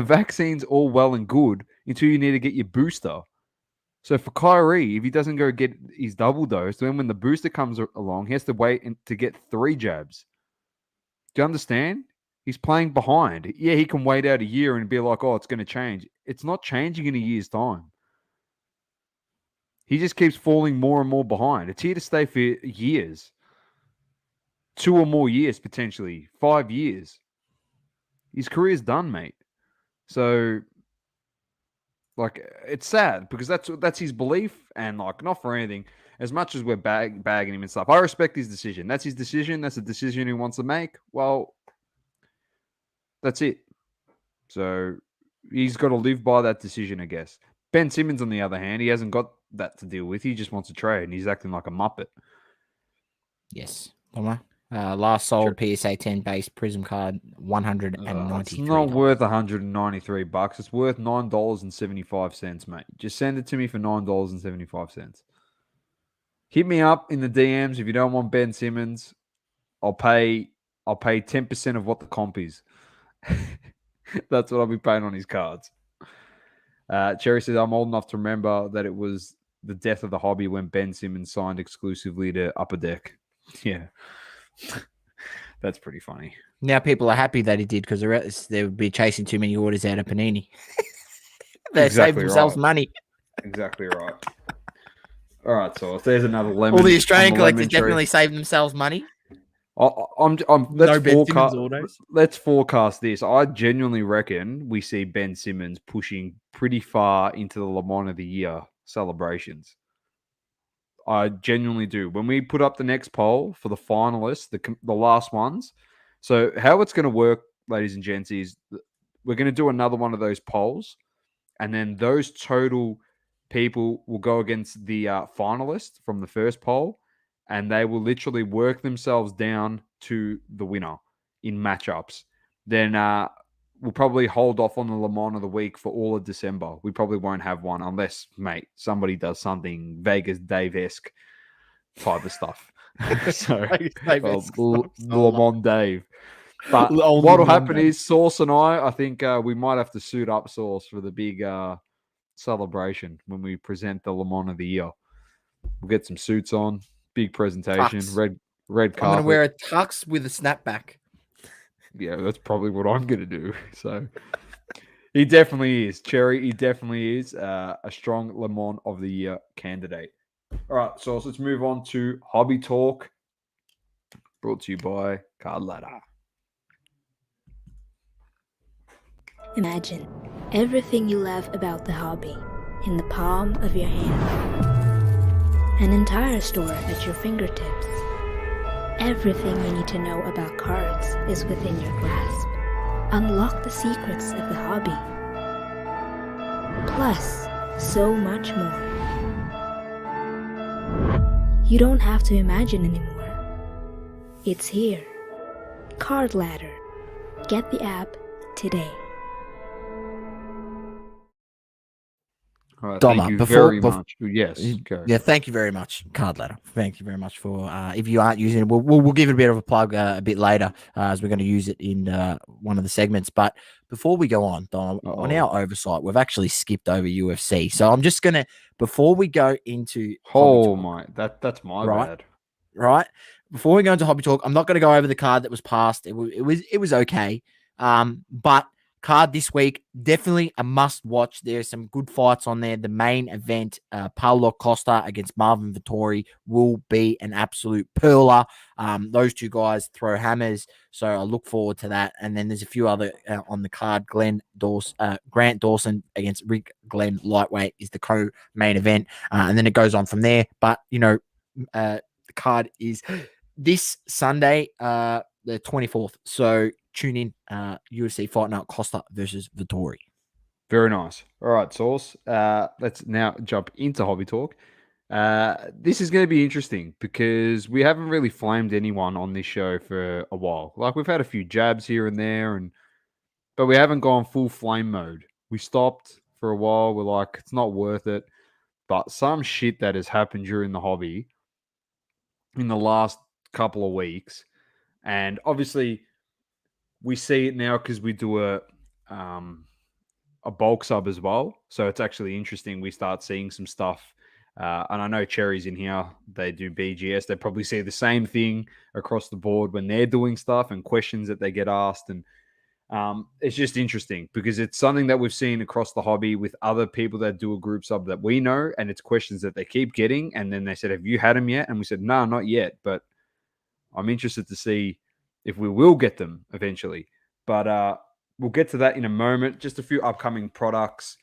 vaccine's all well and good until you need to get your booster. So for Kyrie, if he doesn't go get his double dose, then when the booster comes along, he has to wait to get 3 jabs. Do you understand? He's playing behind. Yeah, he can wait out a year and be like, oh, it's going to change. It's not changing in a year's time. He just keeps falling more and more behind. It's here to stay for years. 2 or more years, potentially. 5 years. His career's done, mate. So, like, it's sad because that's his belief. And, like, not for anything. As much as we're bagging him and stuff, I respect his decision. That's his decision. That's a decision he wants to make. Well, that's it. So, he's got to live by that decision, I guess. Ben Simmons, on the other hand, he hasn't got that to deal with. He just wants to trade, and he's acting like a muppet. Yes. Last sold PSA 10 base Prism card, $193. It's not worth $193. It's worth $9.75, mate. Just send it to me for $9.75. Hit me up in the DMs if you don't want Ben Simmons. I'll pay 10% of what the comp is. That's what I'll be paying on his cards. Cherry says, I'm old enough to remember that it was the death of the hobby when Ben Simmons signed exclusively to Upper Deck. Yeah. That's pretty funny. Now people are happy that he did because they would be chasing too many orders out of Panini. They saved themselves money. Exactly right. All right, so if there's another lemon. All the Australian collectors definitely saved themselves money. Let's forecast this. I genuinely reckon we see Ben Simmons pushing pretty far into the Le Mans of the Year celebrations. I genuinely do. When we put up the next poll for the finalists, the last ones, so how it's going to work, ladies and gents, is we're going to do another one of those polls, and then those total people will go against the finalist from the first poll, and they will literally work themselves down to the winner in matchups. Then we'll probably hold off on the Le Mans of the week for all of December. We probably won't have one unless, mate, somebody does something Vegas Dave-esque type of stuff. So, Le Mans Dave. But what will happen is Sauce and I think we might have to suit up Sauce for the big celebration when we present the Le Mans of the Year. We'll get some suits on. Big presentation, tux. red carpet. I'm going to wear a tux with a snapback. Yeah, that's probably what I'm going to do. So he definitely is. Cherry, he definitely is a strong Le Mans of the Year candidate. All right, so let's move on to Hobby Talk, brought to you by Cardladder. Imagine everything you love about the hobby in the palm of your hand. An entire store at your fingertips. Everything you need to know about cards is within your grasp. Unlock the secrets of the hobby. Plus, so much more. You don't have to imagine anymore. It's here. Cardladder. Get the app today. All right, Doma, thank you very much. Yes, go. Yeah, thank you very much, Cardladder. Thank you very much for. If you aren't using it, we'll give it a bit of a plug a bit later, as we're going to use it in one of the segments. But before we go on, Dom, on our oversight, we've actually skipped over UFC. So I'm just gonna, before we go into that's my bad. Right, before we go into hobby talk, I'm not going to go over the card that was passed. It was okay, but. Card this week, definitely a must watch. There's some good fights on there. The main event, Paulo Costa against Marvin Vettori, will be an absolute pearler. Those two guys throw hammers, so I look forward to that. And then there's a few other on the card. Grant Dawson against Rick Glenn, lightweight, is the co-main event, and then it goes on from there. But the card is this Sunday, the 24th. So tune in, UFC Fight Night, Costa versus Vettori. Very nice. All right, Sauce. Let's now jump into hobby talk. This is going to be interesting because we haven't really flamed anyone on this show for a while. Like, we've had a few jabs here and there, but we haven't gone full flame mode. We stopped for a while. We're like, it's not worth it. But some shit that has happened during the hobby in the last couple of weeks, and obviously we see it now because we do a bulk sub as well. So it's actually interesting. We start seeing some stuff. And I know Cherry's in here. They do BGS. They probably see the same thing across the board when they're doing stuff and questions that they get asked. And it's just interesting because it's something that we've seen across the hobby with other people that do a group sub that we know. And it's questions that they keep getting. And then they said, have you had them yet? And we said, no, not yet. But I'm interested to see if we will get them eventually. But we'll get to that in a moment. Just a few upcoming products.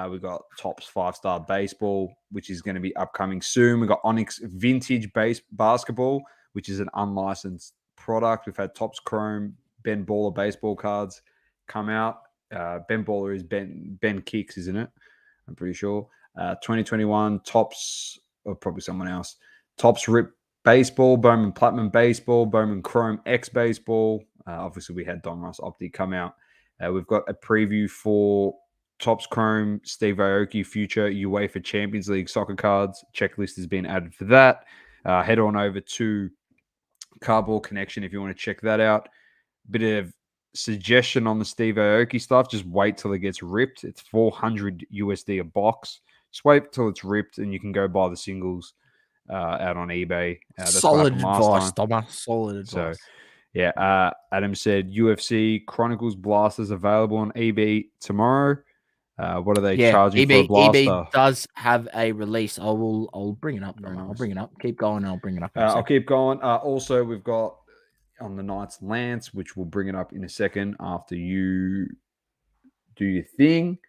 We've got Topps 5-Star Baseball, which is going to be upcoming soon. We've got Onyx Vintage Basketball, which is an unlicensed product. We've had Topps Chrome Ben Baller baseball cards come out. Ben Baller is Ben Kicks, isn't it? I'm pretty sure. 2021 Topps, or probably someone else. Topps Rip Baseball, Bowman Platinum Baseball, Bowman Chrome X Baseball. Obviously, we had Donruss Optic come out. We've got a preview for Topps Chrome Steve Aoki Future UEFA Champions League soccer cards. Checklist has been added for that. Head on over to Cardboard Connection if you want to check that out. Bit of suggestion on the Steve Aoki stuff. Just wait till it gets ripped. It's $400 USD a box. Just wait till it's ripped and you can go buy the singles out on eBay. Solid advice, Thomas. Solid advice. So, yeah, Adam said UFC Chronicles blasters available on eBay tomorrow. What are they charging for a blaster? eBay does have a release. I'll bring it up. Nice. I'll bring it up. Keep going. I'll bring it up. I'll keep going. Also, we've got on the Knights Lance, which we'll bring it up in a second after you do your thing.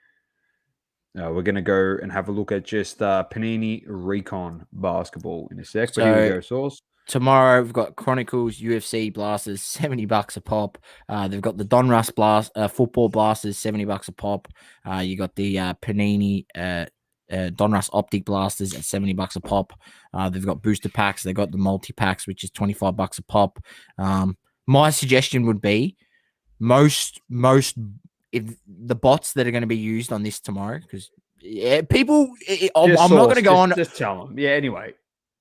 We're going to go and have a look at just Panini Recon basketball in a sec. But here we go, Sauce. Tomorrow we've got Chronicles UFC blasters, $70 a pop. They've got the Donruss football blasters, $70 a pop. You got the Panini Donruss Optic blasters at $70 a pop. They've got booster packs. They've got the multi packs, which is $25 a pop. My suggestion would be most if the bots that are going to be used on this tomorrow, because people, I'm not going to go on. Just tell them. Yeah. Anyway.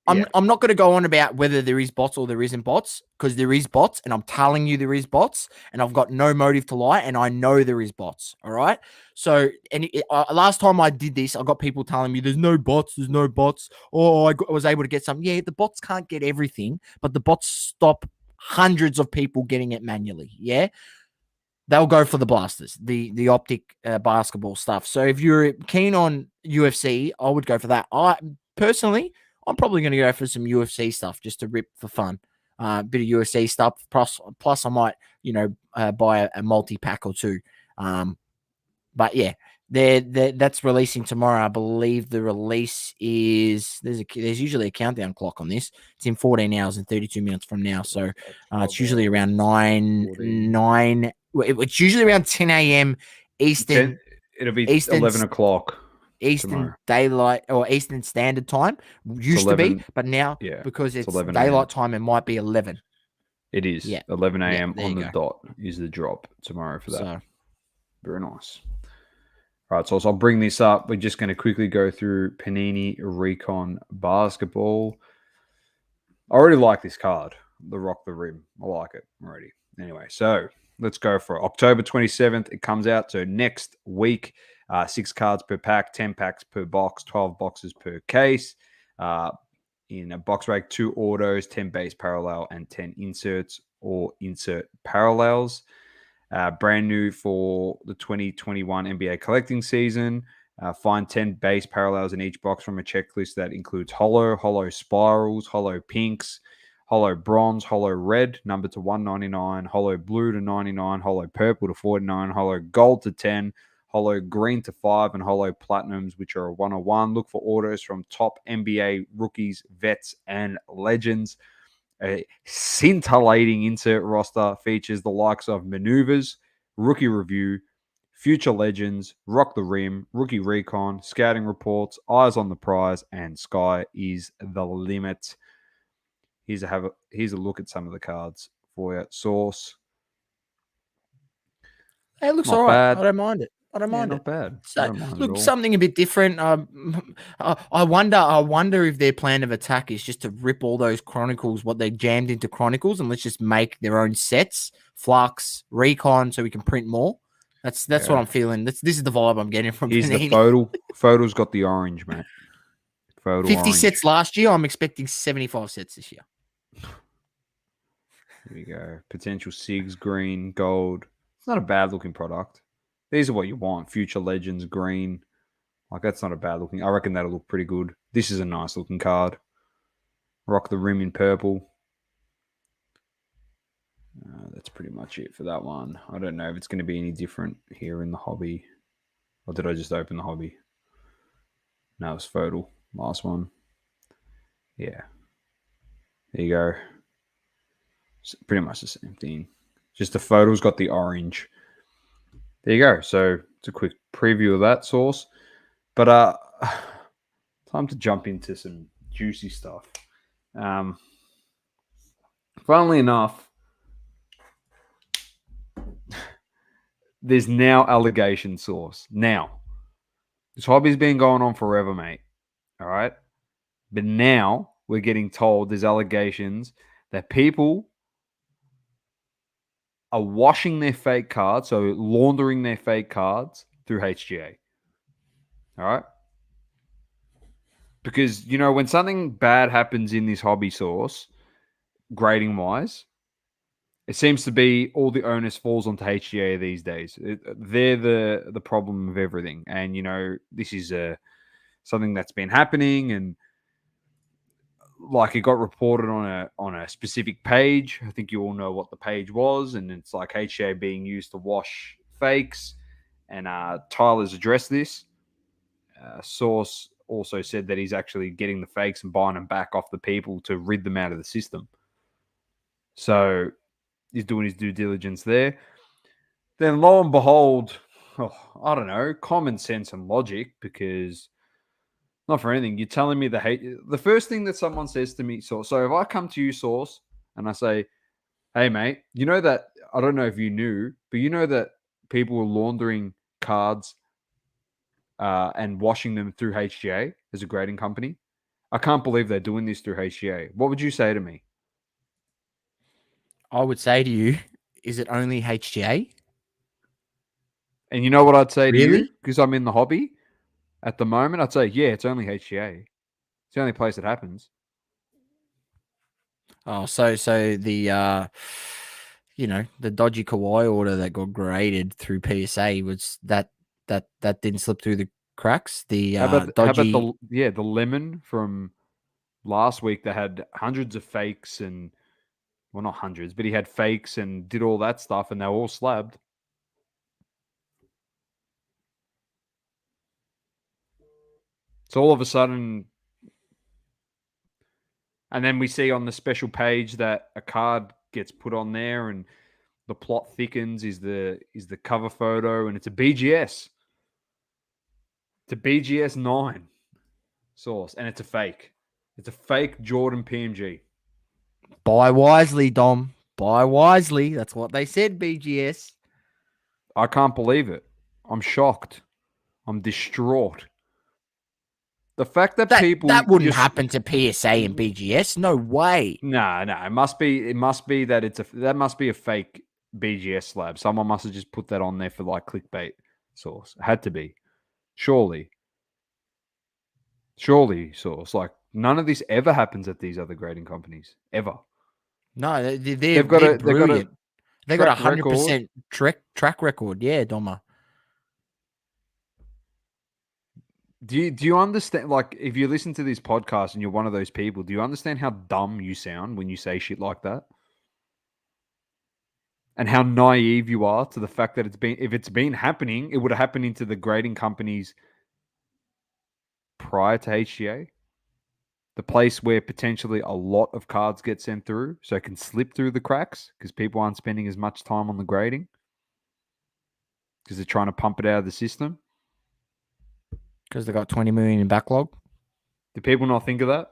I'm not going to go on about whether there is bots or there isn't bots, because there is bots, and I'm telling you there is bots, and I've got no motive to lie, and I know there is bots. All right. So, last time I did this, I got people telling me there's no bots. Oh, I was able to get some. Yeah, the bots can't get everything, but the bots stop hundreds of people getting it manually. Yeah. They'll go for the blasters, the optic basketball stuff. So if you're keen on UFC, I would go for that. I'm probably going to go for some UFC stuff just to rip for fun. Bit of UFC stuff. Plus I might, buy a multi-pack or two. But yeah, That's releasing tomorrow. I believe the release is there's usually a countdown clock on this. It's in 14 hours and 32 minutes from now. So it's usually around 9. It's usually around 10 a.m. Eastern. It'll be Eastern 11 o'clock. Eastern tomorrow. Daylight or Eastern Standard Time used to be, but now because it's daylight time, it might be 11. It is 11 a.m. on the dot is the drop tomorrow for that. So. Very nice. All right, so I'll bring this up. We're just going to quickly go through Panini Recon Basketball. I already like this card, the Rock the Rim. I like it already. Anyway, so let's go for October 27th. It comes out. So next week, 6 cards per pack, 10 packs per box, 12 boxes per case. In a box break, 2 autos, 10 base parallel, and 10 inserts or insert parallels. Brand new for the 2021 NBA collecting season. Find 10 base parallels in each box from a checklist that includes hollow spirals, hollow pinks, hollow bronze, hollow red, number to 199, hollow blue to 99, hollow purple to 49, hollow gold to 10, hollow green to 5, and hollow platinums, which are a 101. Look for autos from top NBA rookies, vets, and legends. A scintillating insert roster features the likes of Maneuvers, Rookie Review, Future Legends, Rock the Rim, Rookie Recon, Scouting Reports, Eyes on the Prize, and Sky is the Limit. Here's a look at some of the cards for you. Sauce. Hey, it looks all right. I don't mind it. I don't mind it. Not bad. So, look, something a bit different. I wonder if their plan of attack is just to rip all those Chronicles, what they jammed into Chronicles, and let's just make their own sets, Flux, Recon, so we can print more. That's what I'm feeling. This is the vibe I'm getting from Here's Panini. the photo. Photo's got the orange, mate. 50 orange. Sets last year. I'm expecting 75 sets this year. Here we go. Potential SIGs, green, gold. It's not a bad looking product. These are what you want. Future Legends, green. Like, that's not a bad looking. I reckon that'll look pretty good. This is a nice looking card. Rock the Rim in purple. That's pretty much it for that one. I don't know if it's going to be any different here in the hobby. Or did I just open the hobby? No, it's photo. Last one. Yeah. There you go. It's pretty much the same thing. Just the photo's got the orange. There you go. So it's a quick preview of that Sauce. But time to jump into some juicy stuff. Funnily enough, there's now allegation Sauce. Now, this hobby's been going on forever, mate. All right? But now we're getting told there's allegations that people are washing their fake cards, so laundering their fake cards through HGA. All right? Because, you know, when something bad happens in this hobby Sauce, grading-wise, it seems to be all the onus falls onto HGA these days. They're the problem of everything. And, you know, this is something that's been happening, and like it got reported on a specific page. I think you all know what the page was, and it's like HGA being used to wash fakes. And Tyler's addressed this. Sauce also said that he's actually getting the fakes and buying them back off the people to rid them out of the system. So he's doing his due diligence there. Then lo and behold, I don't know, common sense and logic, because not for anything, you're telling me the first thing that someone says to me, so if I come to you, Sauce, and I say, hey, mate, you know that, I don't know if you knew, but you know that people were laundering cards and washing them through HGA as a grading company? I can't believe they're doing this through HGA. What would you say to me? I would say to you, is it only HGA? And you know what I'd say to you? Because I'm in the hobby at the moment, I'd say, yeah, it's only HGA. It's the only place it happens. Oh, so the you know, the dodgy Kawhi order that got graded through PSA was that didn't slip through the cracks. The how about the lemon from last week that had hundreds of fakes and, well, not hundreds, but he had fakes and did all that stuff, and they were all slabbed. So all of a sudden, and then we see on the special page that a card gets put on there, and the plot thickens. Is the cover photo, and it's a BGS. It's a BGS 9 source, and it's a fake. It's a fake Jordan PMG. Buy wisely, Dom. Buy wisely. That's what they said, BGS. I can't believe it. I'm shocked. I'm distraught. The fact that people that wouldn't happen to PSA and BGS. No way. No. It must be that that must be a fake BGS slab. Someone must have just put that on there for like clickbait source. It had to be. Surely, source. Like none of this ever happens at these other grading companies ever. No, they're brilliant. They've got 100% track record. Yeah, Doma. Do you understand? Like, if you listen to this podcast and you're one of those people, do you understand how dumb you sound when you say shit like that? And how naive you are to the fact that if it's been happening, it would have happened into the grading companies prior to HGA. The place where potentially a lot of cards get sent through, so it can slip through the cracks because people aren't spending as much time on the grading because they're trying to pump it out of the system. Because they got 20 million in backlog. Do people not think of that?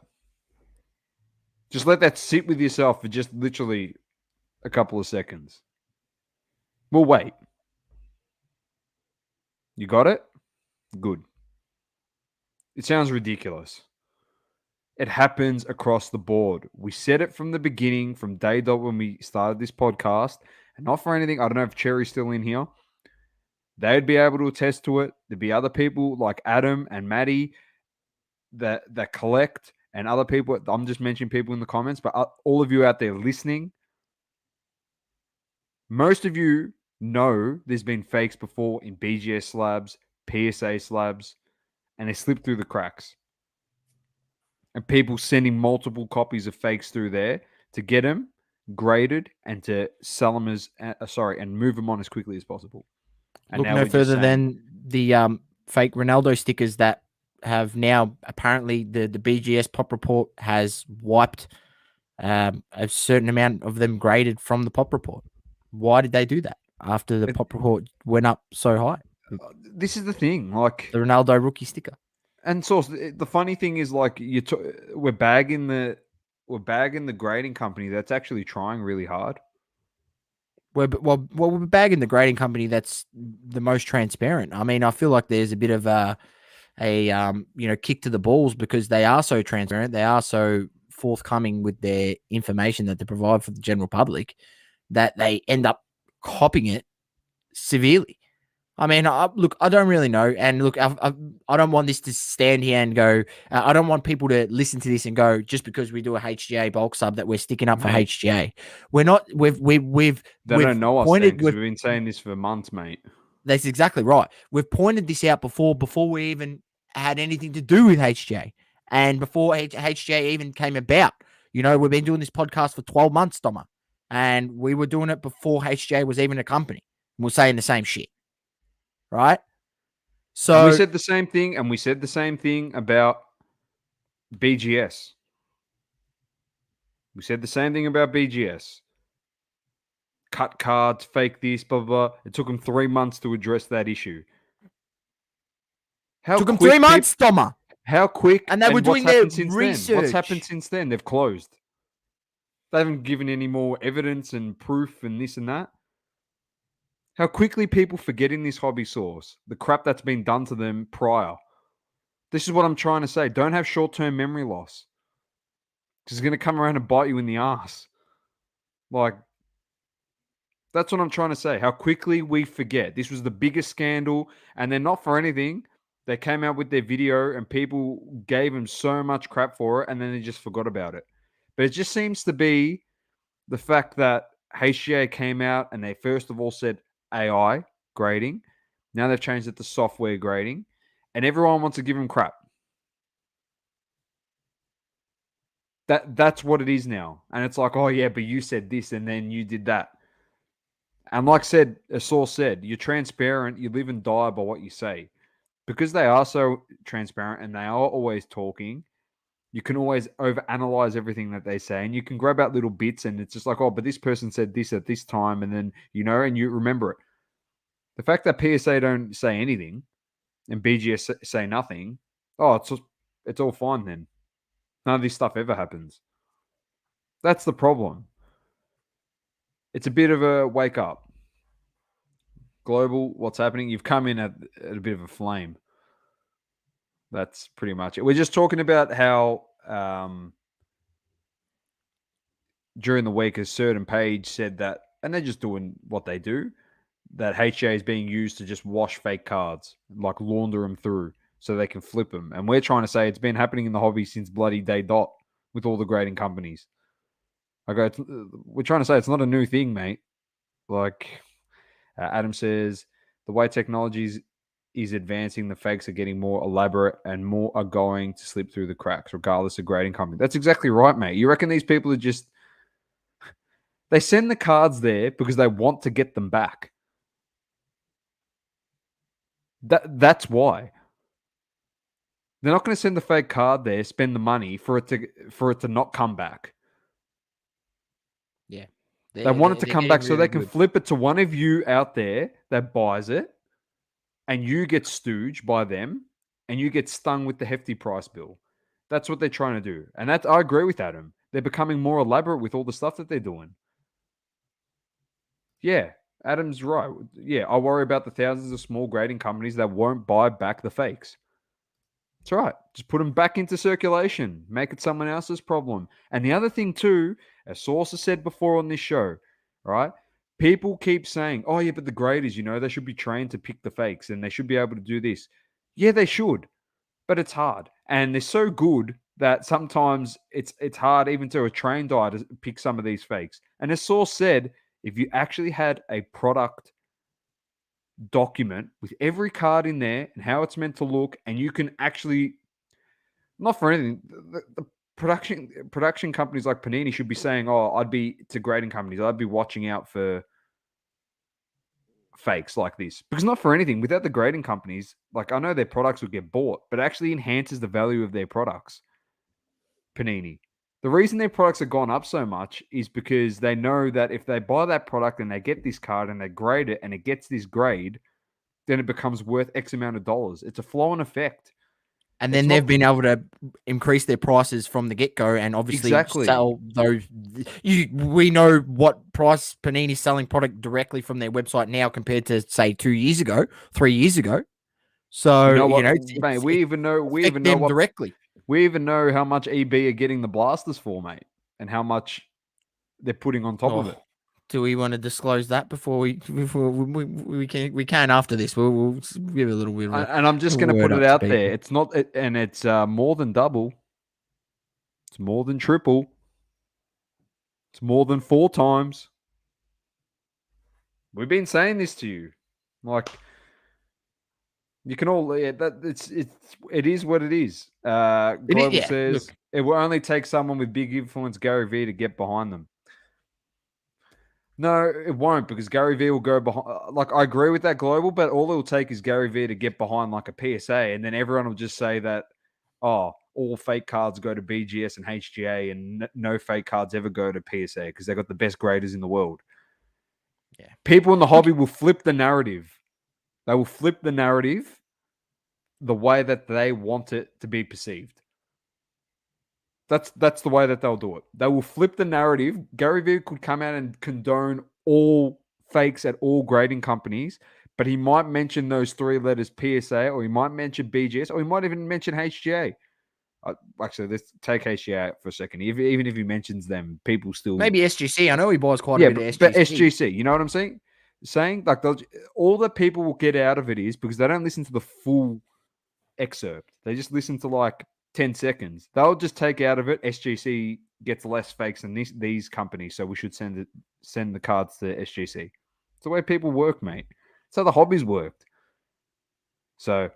Just let that sit with yourself for just literally a couple of seconds. We'll wait. You got it? Good. It sounds ridiculous. It happens across the board. We said it from the beginning, from day dot when we started this podcast, and not for anything. I don't know if Cherry's still in here. They'd be able to attest to it. There'd be other people like Adam and Maddie that collect, and other people. I'm just mentioning people in the comments, but all of you out there listening, most of you know there's been fakes before in BGS slabs, PSA slabs, and they slip through the cracks. And people sending multiple copies of fakes through there to get them graded and to sell them and move them on as quickly as possible. And look no further than the fake Ronaldo stickers that have now apparently the BGS pop report has wiped a certain amount of them graded from the pop report. Why did they do that after the pop report went up so high? This is the thing, like the Ronaldo rookie sticker. And so the funny thing is, like we're bagging the grading company that's actually trying really hard. We're bagging the grading company that's the most transparent. I mean, I feel like there's a bit of a kick to the balls because they are so transparent. They are so forthcoming with their information that they provide for the general public that they end up copying it severely. I mean, look, I don't really know. And look, I don't want this to stand here and go, I don't want people to listen to this and go, just because we do a HGA bulk sub that we're sticking up for HGA. We're not, they don't know us because we've been saying this for months, mate. That's exactly right. We've pointed this out before we even had anything to do with HGA and before HGA even came about. You know, we've been doing this podcast for 12 months, Doma, and we were doing it before HGA was even a company. We're saying the same shit. Right? So and we said the same thing, and we said the same thing about BGS. We said the same thing about BGS. Cut cards, fake this, blah, blah, blah. It took them 3 months to address that issue. Took them 3 months, Doma. How quick? And they were doing their research. What's happened since then? They've closed. They haven't given any more evidence and proof and this and that. How quickly people forget in this hobby source the crap that's been done to them prior. This is what I'm trying to say. Don't have short-term memory loss. Because it's going to come around and bite you in the ass. Like, that's what I'm trying to say. How quickly we forget. This was the biggest scandal, and they're not for anything. They came out with their video, and people gave them so much crap for it, and then they just forgot about it. But it just seems to be the fact that HGA came out, and they first of all said AI grading. Now they've changed it to software grading, and everyone wants to give them crap. That's what it is now. And it's like, oh yeah, but you said this and then you did that. And like a source said, you're transparent, you live and die by what you say. because they are so transparent and they are always talking, you can always overanalyze everything that they say, and you can grab out little bits, and it's just like, oh, but this person said this at this time, and then, and you remember it. The fact that PSA don't say anything and BGS say nothing, it's all fine then. None of this stuff ever happens. That's the problem. It's a bit of a wake up. Global, what's happening? You've come in at a bit of a flame. That's pretty much it. We're just talking about how during the week a certain page said that, and they're just doing what they do, that HGA is being used to just wash fake cards, like launder them through so they can flip them. And we're trying to say it's been happening in the hobby since bloody day dot with all the grading companies. We're trying to say it's not a new thing, mate. Like Adam says, the way technology is advancing, the fakes are getting more elaborate and more are going to slip through the cracks, regardless of grading company. That's exactly right, mate. You reckon these people are just... They send the cards there because they want to get them back. That's why. They're not going to send the fake card there, spend the money for it to not come back. Yeah. They want it to come back so they can flip it to one of you out there that buys it, and you get stooged by them, and you get stung with the hefty price bill. That's what they're trying to do. And I agree with Adam. They're becoming more elaborate with all the stuff that they're doing. Yeah, Adam's right. Yeah, I worry about the thousands of small grading companies that won't buy back the fakes. That's right. Just put them back into circulation. Make it someone else's problem. And the other thing too, as Sauceys said before on this show, right? People keep saying, oh yeah, but the graders, they should be trained to pick the fakes and they should be able to do this. Yeah, they should. But it's hard. And they're so good that sometimes it's hard even to a trained eye to pick some of these fakes. And as Sauce said, if you actually had a product document with every card in there and how it's meant to look, and you can actually, not for anything, the production companies like Panini should be saying, to grading companies, I'd be watching out for fakes like this. Because not for anything, without the grading companies, like I know their products would get bought, but it actually enhances the value of their products. Panini. The reason their products have gone up so much is because they know that if they buy that product and they get this card and they grade it and it gets this grade, then it becomes worth X amount of dollars. It's a flow-on effect. And then they've been able to increase their prices from the get-go and obviously sell those. We know what price Panini's selling product directly from their website now compared to, say, 2 years ago, 3 years ago. So, mate, we even know what directly. We even know how much EB are getting the blasters for, mate, and how much they're putting on top of it. Do we want to disclose that before we can after this? We'll give a little bit of and I'm just going to put it out there. It's not, and it's more than double. It's more than triple. It's more than 4 times. We've been saying this to you, like. You can all it is what it is. Global says it will only take someone with big influence, Gary V, to get behind them. No, it won't, because Gary V will go behind. Like, I agree with that, Global, but all it will take is Gary V to get behind like a PSA, and then everyone will just say that, all fake cards go to BGS and HGA, and no fake cards ever go to PSA because they've got the best graders in the world. Yeah, people in the hobby will flip the narrative. They will flip the narrative the way that they want it to be perceived. That's the way that they'll do it. They will flip the narrative. Gary Vee could come out and condone all fakes at all grading companies, but he might mention those 3 letters PSA, or he might mention BGS, or he might even mention HGA. Actually, let's take HGA out for a second. Even if he mentions them, people still... Maybe SGC. I know he buys quite a bit of SGC. But SGC, you know what I'm saying? Like, all that people will get out of it is because they don't listen to the full excerpt. They just listen to like 10 seconds. They'll just take out of it, SGC gets less fakes than these companies, so we should send the cards to SGC. It's the way people work, mate. It's how the hobbies worked. So,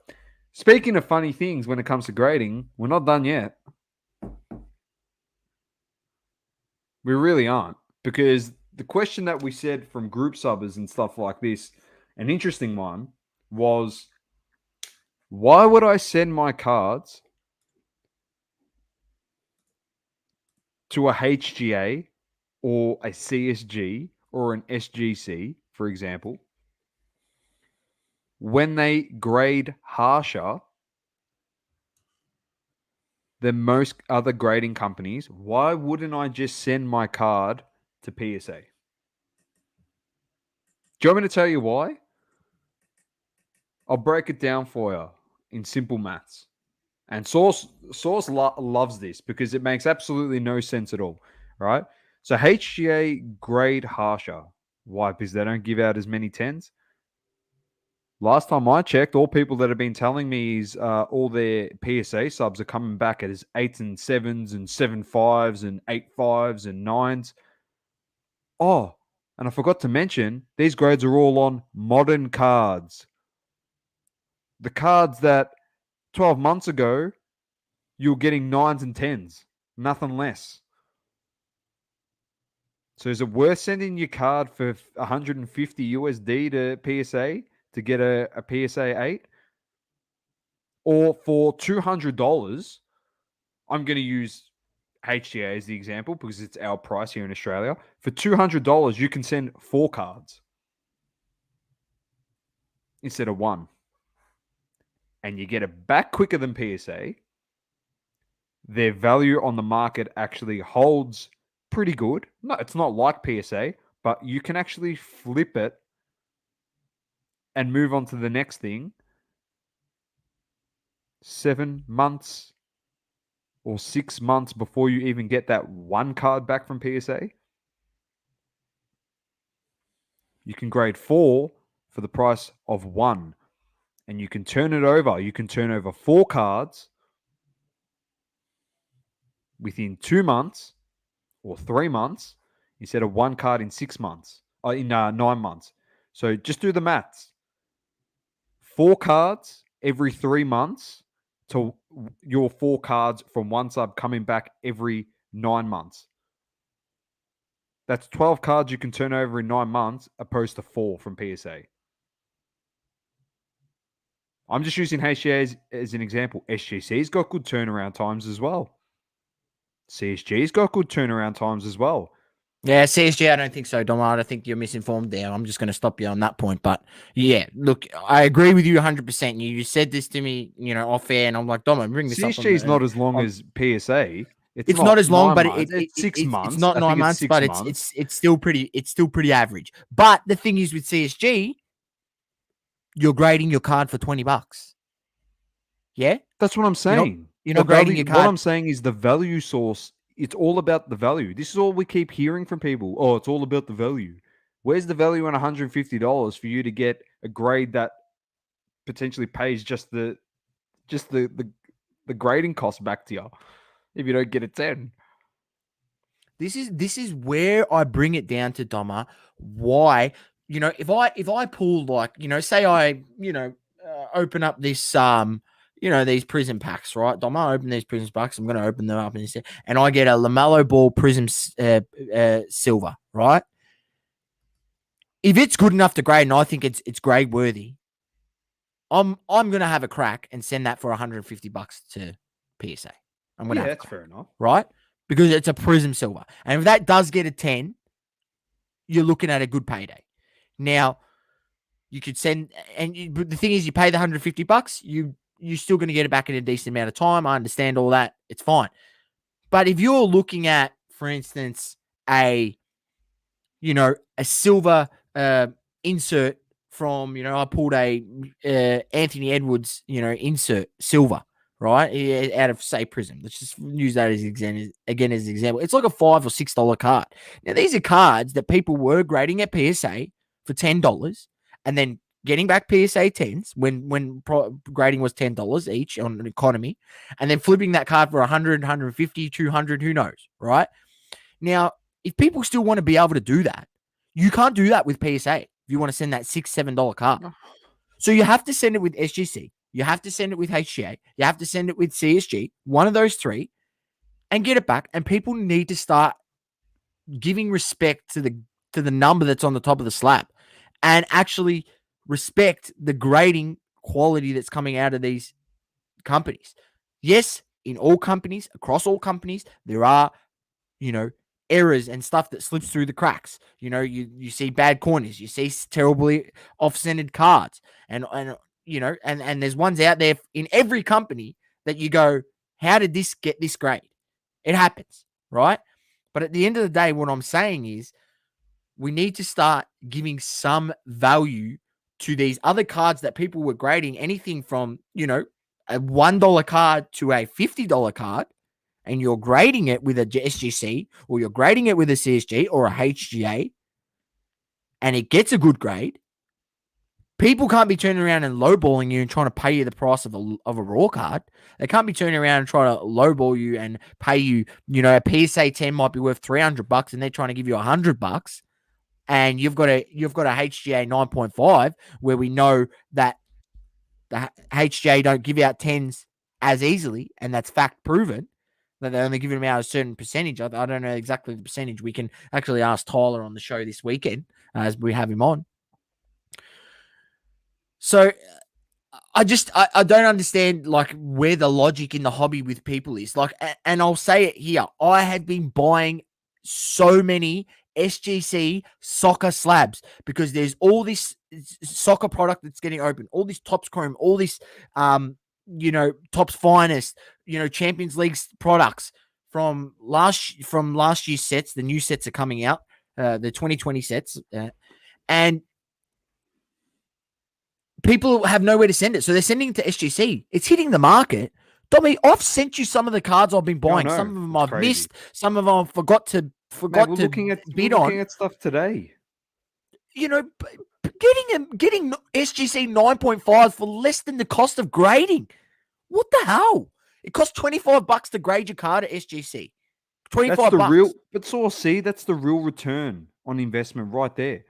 speaking of funny things when it comes to grading, we're not done yet. We really aren't. Because the question that we said from group subbers and stuff like this, an interesting one, was Why would I send my cards to a HGA or a CSG or an SGC, for example, when they grade harsher than most other grading companies? Why wouldn't I just send my card to PSA? Do you want me to tell you why? I'll break it down for you in simple maths. And Sauce loves this because it makes absolutely no sense at all, right? So HGA grade harsher. Why? Because they don't give out as many 10s. Last time I checked, all people that have been telling me is all their PSA subs are coming back as 8s and 7s and 7.5s and 8.5s and 9s. Oh, and I forgot to mention, these grades are all on modern cards. The cards that 12 months ago, you were getting 9s and 10s, nothing less. So is it worth sending your card for 150 USD to PSA to get a PSA 8? Or for $200, I'm going to use HGA as the example because it's our price here in Australia. For $200, you can send 4 cards instead of 1. And you get it back quicker than PSA. Their value on the market actually holds pretty good. No, it's not like PSA, but you can actually flip it and move on to the next thing 7 months or 6 months before you even get that 1 card back from PSA. You can grade 4 for the price of 1, and you can turn it over. You can turn over 4 cards within 2 months or 3 months instead of 1 card in 6 months or in 9 months. So just do the maths. 4 cards every 3 months to your 4 cards from one sub coming back every 9 months. That's 12 cards you can turn over in 9 months opposed to 4 from PSA. I'm just using HGA as an example. SGC's got good turnaround times as well. CSG's got good turnaround times as well. Yeah, CSG, I don't think so, Dom. I don't think you're misinformed there. I'm just going to stop you on that point. But yeah, look, I agree with you 100%. You said this to me, off air, and I'm like, Dom, bring this up. CSG is not as long as PSA. It's not as long, but it's 6 months. It's not 9 months, but it's still pretty average. But the thing is with CSG, you're grading your card for $20. Yeah, that's what I'm saying. You're not grading your card. What I'm saying is the value source. It's all about the value. This is all we keep hearing from people. Oh, it's all about the value. Where's the value on $150 for you to get a grade that potentially pays just the grading cost back to you if you don't get a 10? This is where I bring it down to, Doma. Why, if I pull, like, say I, open up this these prism packs, right? Dom, I open these prism packs. I'm going to open them up and I get a LaMelo Ball prism silver, right? If it's good enough to grade and I think it's grade worthy, I'm going to have a crack and send that for $150 to PSA. I'm going to have that's fair enough, right? Because it's a prism silver, and if that does get a 10, you're looking at a good payday. Now, you could send, but the thing is, you pay the $150, you're still going to get it back in a decent amount of time. I understand all that. It's fine. But if you're looking at, for instance, a silver insert from, I pulled a Anthony Edwards, insert silver, right? Out of, say, Prism. Let's just use that as an example. It's like a $5 or $6 card. Now, these are cards that people were grading at PSA for $10 and then getting back PSA 10s when grading was $10 each on an economy, and then flipping that card for 100, 150, 200, who knows, right? Now, if people still want to be able to do that, you can't do that with PSA if you want to send that $6, $7 card. So you have to send it with SGC. You have to send it with HGA. You have to send it with CSG, one of those 3, and get it back. And people need to start giving respect to the number that's on the top of the slab and actually respect the grading quality that's coming out of these companies. Yes, in all companies, across all companies, there are, errors and stuff that slips through the cracks. You see bad corners, you see terribly off-centered cards, and there's ones out there in every company that you go, how did this get this grade? It happens, right? But at the end of the day, what I'm saying is we need to start giving some value to these other cards that people were grading anything from, a $1 card to a $50 card, and you're grading it with a SGC or you're grading it with a CSG or a HGA, and it gets a good grade. People can't be turning around and lowballing you and trying to pay you the price of a raw card. They can't be turning around and trying to lowball you and pay you, a PSA 10 might be worth $300 and they're trying to give you $100. And you've got a HGA 9.5 where we know that the HGA don't give out 10s as easily, and that's fact proven, that they only give them out a certain percentage. I don't know exactly the percentage. We can actually ask Tyler on the show this weekend as we have him on. So I don't understand like where the logic in the hobby with people is. Like, and I'll say it here. I have been buying so many SGC soccer slabs because there's all this soccer product that's getting open, all this Topps Chrome, all this Topps Finest, Champions League products from last year's sets. The new sets are coming out, the 2020 sets, and people have nowhere to send it, so they're sending it to SGC. It's hitting the market. Tommy, I've sent you some of the cards I've been buying. Some of them I've missed. Some of them I forgot to bid on. Looking at stuff today. Getting SGC 9.5 for less than the cost of grading. What the hell? It costs $25 to grade your card at SGC. $25. But Saucy, that's the real return on investment right there.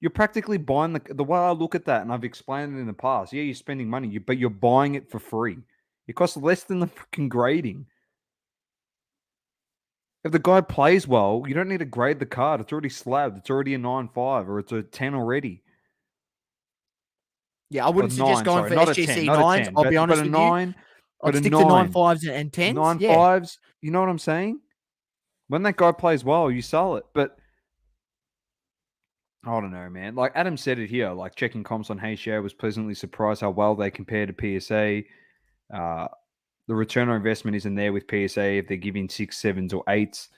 You're practically buying the way I look at that, and I've explained it in the past. Yeah, you're spending money, but you're buying it for free. It costs less than the freaking grading. If the guy plays well, you don't need to grade the card. It's already slabbed. It's already a 9.5 or it's a 10 already. Yeah, I wouldn't suggest going for SGC 9s. I'll be honest with you. I'd stick to 9.5s and 10s. 9.5s, you know what I'm saying? When that guy plays well, you sell it. But I don't know, man. Like Adam said it here, like checking comps on HGA was pleasantly surprised how well they compare to PSA. The return on investment isn't there with PSA if they're giving 6, 7s, or 8s.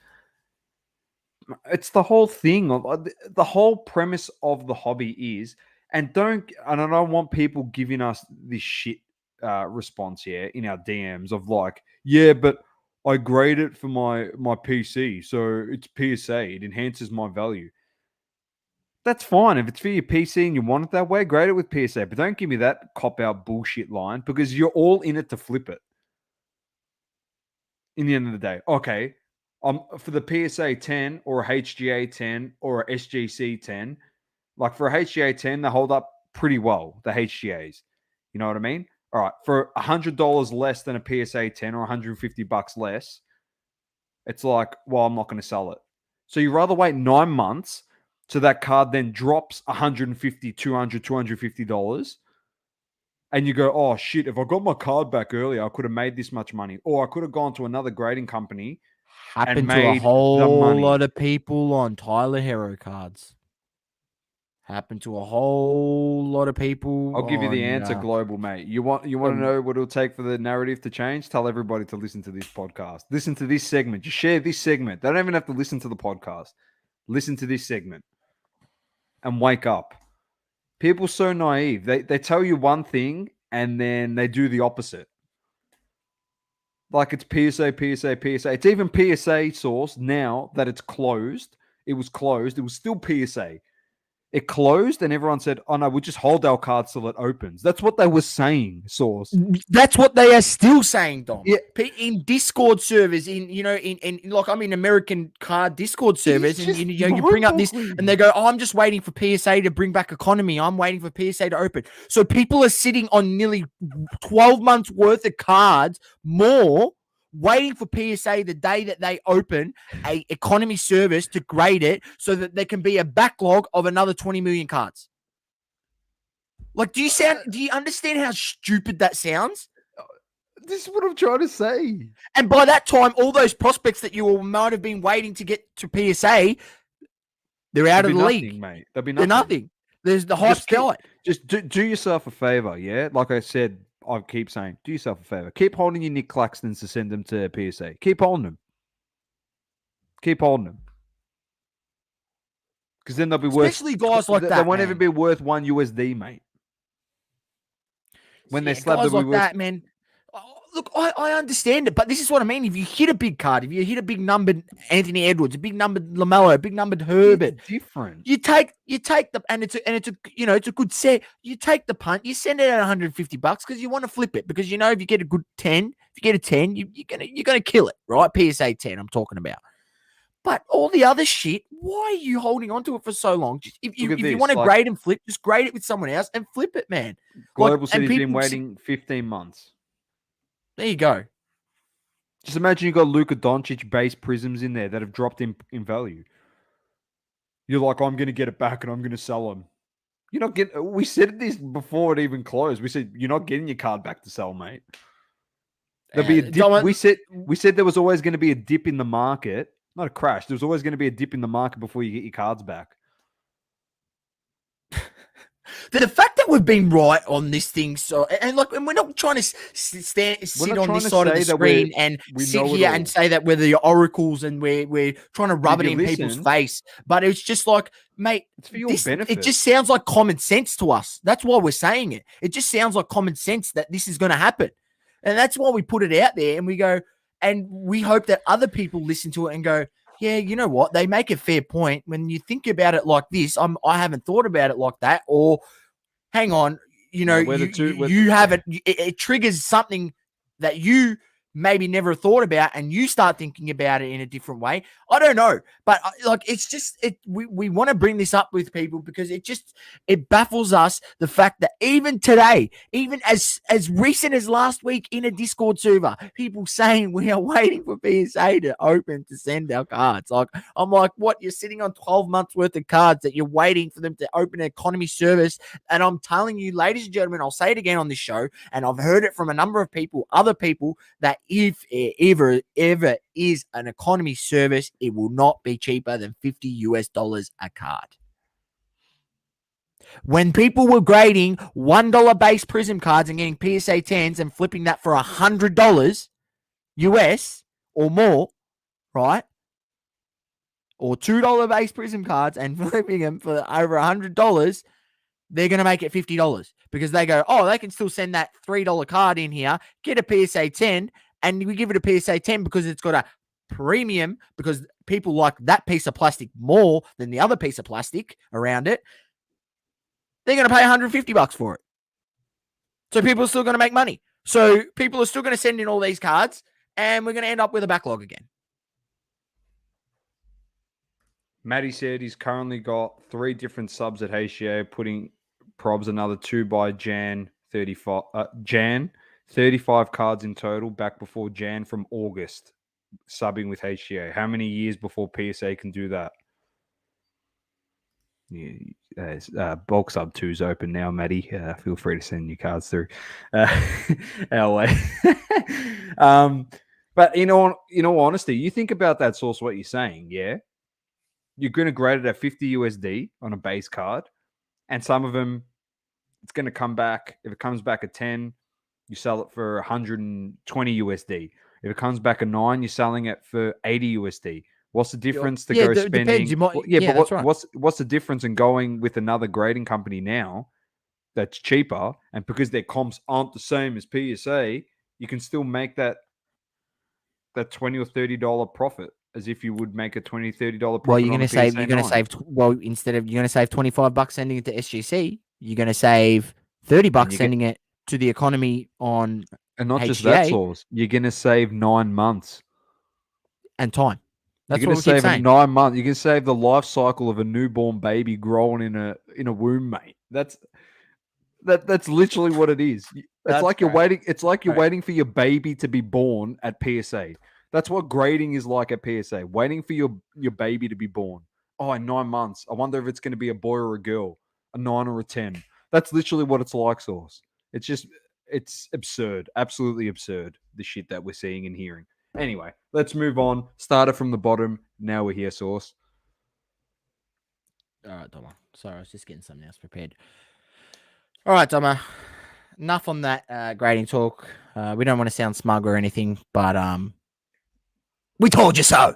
It's the whole thing. The whole premise of the hobby is, and I don't want people giving us this shit response here in our DMs of like, yeah, but I grade it for my PC, so it's PSA. It enhances my value. That's fine. If it's for your PC and you want it that way, grade it with PSA. But don't give me that cop-out bullshit line because you're all in it to flip it. In the end of the day. Okay, for the PSA 10 or a HGA 10 or a SGC 10, like for a HGA 10, they hold up pretty well, the HGAs. You know what I mean? All right, for $100 less than a PSA 10 or $150 less, it's like, well, I'm not going to sell it. So you rather wait 9 months so that card then drops $150, $200, $250, and you go, oh, shit, if I got my card back earlier, I could have made this much money. Or I could have gone to another grading company and made to a whole lot of people on Tyler Hero cards. Happened to a whole lot of people. I'll give you the answer, Global, mate. You want to know what it'll take for the narrative to change? Tell everybody to listen to this podcast. Listen to this segment. Just share this segment. They don't even have to listen to the podcast. Listen to this segment and wake up. People are so naive. They tell you one thing and then they do the opposite. Like it's PSA. It's even PSA source now that it's closed. It was closed. It was still PSA. It closed and everyone said, oh no, we'll just hold our cards till it opens. That's what they were saying, Source. That's what they are still saying, Dom. Yeah. In Discord servers, in like I'm in American card Discord servers, and you bring up this and they go, oh, I'm just waiting for PSA to bring back economy. I'm waiting for PSA to open. So people are sitting on nearly 12 months worth of cards more, waiting for PSA the day that they open a economy service to grade it so that there can be a backlog of another 20 million cards. Like, do you understand how stupid that sounds? This is what I'm trying to say. And by that time, all those prospects that you might have been waiting to get to PSA, they're out of the league, mate. There'll be nothing. They're nothing. There's the hype's died. Just do yourself a favor, yeah? Like I said, I keep saying, do yourself a favor. Keep holding your Nick Claxtons to send them to PSA. Keep holding them. Keep holding them. Because then they'll be Especially guys like that. They won't even be worth $1 USD, mate. When they slap guys like that, man. Look, I understand it, but this is what I mean. If you hit a big card, if you hit a big numbered Anthony Edwards, a big numbered LaMelo, a big numbered Herbert, it's different. You take the and it's a good set. You take the punt, you send it at $150 because you want to flip it, because if you get a good 10, if you get a 10, you're gonna kill it, right? PSA 10, I'm talking about. But all the other shit, why are you holding on to it for so long? If you want to grade and flip, just grade it with someone else and flip it, man. Global City's been waiting 15 months. There you go. Just imagine you got Luka Doncic base prisms in there that have dropped in value. You're like, I'm going to get it back and I'm going to sell them. You're not getting. We said this before it even closed. We said you're not getting your card back to sell, mate. There'll be a dip. We said there was always going to be a dip in the market, not a crash. There was always going to be a dip in the market before you get your cards back. The fact that we've been right on this thing, and we're not trying to sit on this side of the screen and sit here and say that we're the oracles and we're trying to rub it in people's face. But it's just like, mate, it's for your benefit. It just sounds like common sense to us. That's why we're saying it. It just sounds like common sense that this is going to happen, and that's why we put it out there. And we go, and we hope that other people listen to it and go, yeah, you know what? They make a fair point. When you think about it like this, I haven't thought about it like that. Or, hang on, you haven't. It triggers something that you maybe never thought about, and you start thinking about it in a different way. I don't know, but it's just we want to bring this up with people because it baffles us, the fact that even today, even as recent as last week in a Discord server, people saying we are waiting for PSA to open to send our cards. Like, I'm like, what? You're sitting on 12 months worth of cards that you're waiting for them to open an economy service. And I'm telling you, ladies and gentlemen, I'll say it again on this show, and I've heard it from a number of people, other people, that if it ever is an economy service, it will not be cheaper than $50 a card. When people were grading $1 base Prism cards and getting PSA 10s and flipping that for $100 US or more, right? Or $2 base Prism cards and flipping them for over $100, they're going to make it $50 because they go, oh, they can still send that $3 card in here, get a PSA 10, and we give it a PSA 10 because it's got a premium, because people like that piece of plastic more than the other piece of plastic around it. They're going to pay $150 for it. So people are still going to make money. So people are still going to send in all these cards, and we're going to end up with a backlog again. Matty said he's currently got 3 different subs at HGA, putting probs another 2 by Jan 35. Jan 35 cards in total back before Jan from August, subbing with HGA. How many years before PSA can do that? Yeah, Bulk Sub 2 is open now, Matty. Feel free to send your cards through our way. But in all honesty, you think about that source, what you're saying, yeah? You're going to grade it at 50 USD on a base card, and some of them, it's going to come back. If it comes back at 10, you sell it for 120 USD. If it comes back a 9, you're selling it for 80 USD. What's the difference to go spending? What's the difference in going with another grading company now that's cheaper? And because their comps aren't the same as PSA, you can still make that $20 or $30 profit as if you would make a $20, $30 profit. Well, you're going to save. You're going to save. Well, instead of you're going to save $25 sending it to SGC, you're going to save $30 sending it to the economy on, and not HGA, just that source. You're going to save 9 months and time. That's you're going to save 9 months. You can save the life cycle of a newborn baby growing in a womb, mate. That's literally what it is. It's like you're waiting. It's like you're waiting for your baby to be born at PSA. That's what grading is like at PSA. Waiting for your baby to be born. Oh, in 9 months. I wonder if it's going to be a boy or a girl, a 9 or a 10. That's literally what it's like, Sauce. It's absurd, absolutely absurd, the shit that we're seeing and hearing. Anyway, let's move on. Started from the bottom. Now we're here, Sauce. All right, Doma. Sorry, I was just getting something else prepared. All right, Doma. Enough on that grading talk. We don't want to sound smug or anything, but we told you so.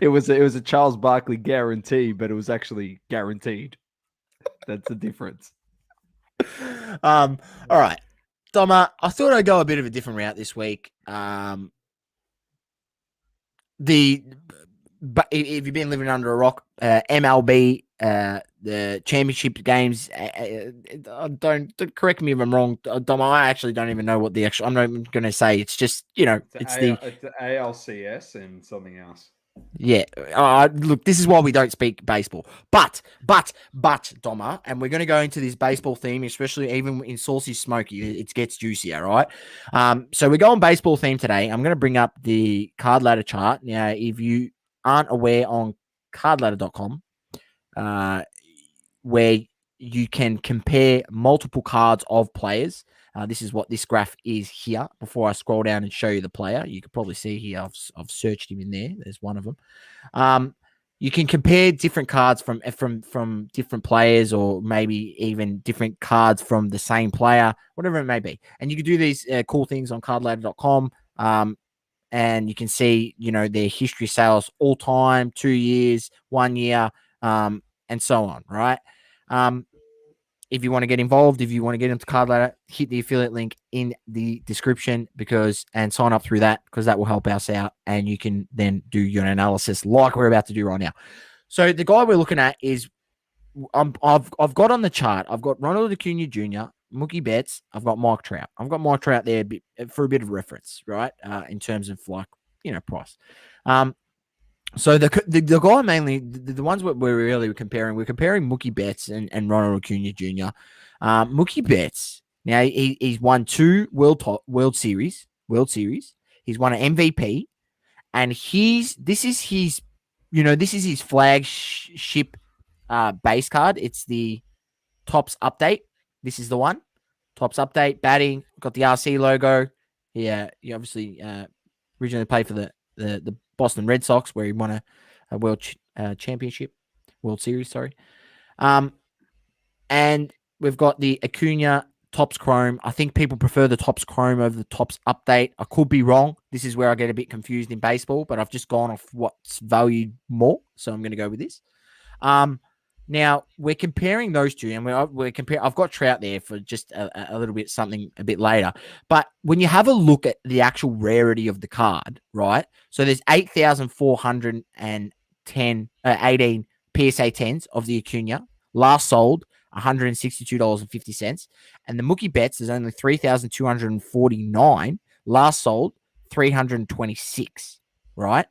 It was a Charles Barkley guarantee, but it was actually guaranteed. That's the difference. All right, Doma. I thought I'd go a bit of a different route this week. But if you've been living under a rock, MLB, the championship games, don't correct me if I'm wrong, Dom. I actually don't even know what the actual. I'm not even going to say. It's just it's the ALCS and something else. Yeah. Look, this is why we don't speak baseball. But, Doma, and we're going to go into this baseball theme, especially even in Sauceys Smokey. It gets juicier, right? So we're going baseball theme today. I'm going to bring up the Cardladder chart. Now, if you aren't aware, on Cardladder.com, where you can compare multiple cards of players. This is what this graph is here. Before I scroll down and show you the player, you can probably see here I've searched him in there. There's one of them. You can compare different cards from different players, or maybe even different cards from the same player, whatever it may be. And you can do these cool things on Cardladder.com. And you can see, their history sales all time, 2 years, 1 year, and so on, right? If you want to get involved, if you want to get into Cardladder, hit the affiliate link in the description and sign up through that, because that will help us out, and you can then do your analysis like we're about to do right now. So the guy we're looking at is, I've got on the chart, I've got Ronald Acuna Jr., Mookie Betts, I've got Mike Trout. I've got Mike Trout there for a bit of reference, right? In terms of price. So the guy mainly, the ones we're really comparing, we're comparing Mookie Betts and Ronald Acuna Jr. Mookie Betts, now he's won 2 World Series. He's won an MVP, and this is his flagship base card. It's the Topps Update. This is the one. Topps Update, batting, got the RC logo. Yeah, he obviously originally played for the Boston Red Sox, where he won a World Series, sorry. And we've got the Acuna Topps Chrome. I think people prefer the Topps Chrome over the Topps Update. I could be wrong. This is where I get a bit confused in baseball, but I've just gone off what's valued more, so I'm going to go with this. Now, we're comparing those two, and I've got Trout there for just a little bit, something a bit later. But when you have a look at the actual rarity of the card, right? So there's 8,418 PSA 10s of the Acuna, last sold $162.50. And the Mookie Betts is only 3,249, last sold $326, right?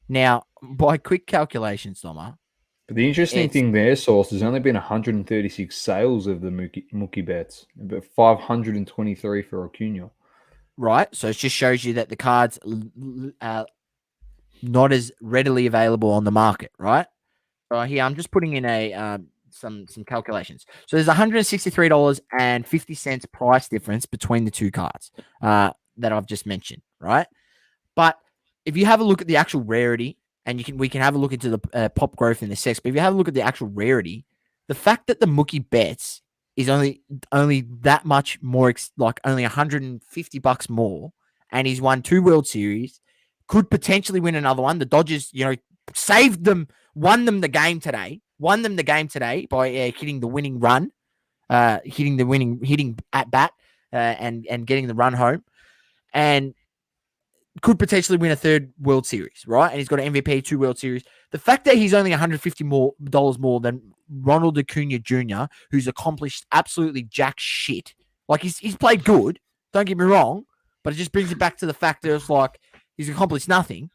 Now, by quick calculations, Doma, but the interesting thing there, Sauce, there's only been 136 sales of the Mookie Betts, but 523 for Acuna. Right, so it just shows you that the card's not as readily available on the market, right? So here, I'm just putting in some calculations. So there's $163.50 price difference between the two cards that I've just mentioned, right? But if you have a look at the actual rarity, and we can have a look into the pop growth in the sex. But if you have a look at the actual rarity, the fact that the Mookie Betts is only that much more, like only $150 more, and he's won 2 World Series, could potentially win another one. The Dodgers, saved them, won them the game today by hitting the winning run, hitting at bat, and getting the run home, and could potentially win a 3rd World Series, right? And he's got an MVP, 2 World Series. The fact that he's only $150 more than Ronald Acuna Jr., who's accomplished absolutely jack shit. Like, he's played good, don't get me wrong, but it just brings it back to the fact that it's like he's accomplished nothing.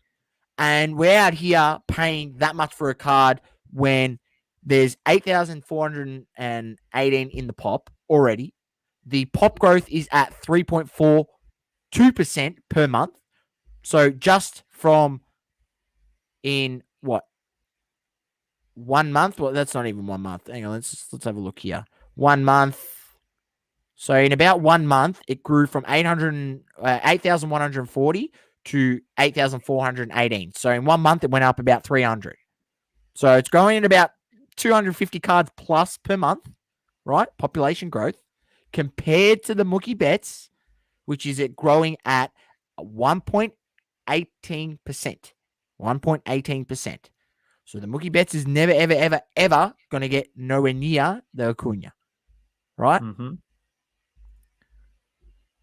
And we're out here paying that much for a card when there's 8,418 in the pop already. The pop growth is at 3.42% per month. So just from in what? 1 month. Well, that's not even 1 month. Hang on, let's have a look here. 1 month. So in about 1 month, it grew from 8,140 to 8,418. So in 1 month, it went up about 300. So it's growing at about 250 cards plus per month, right? Population growth compared to the Mookie Betts, which is it growing at 1.18%. 1.18%. So the Mookie Betts is never, ever, ever, ever going to get nowhere near the Acuna, right? Mm-hmm.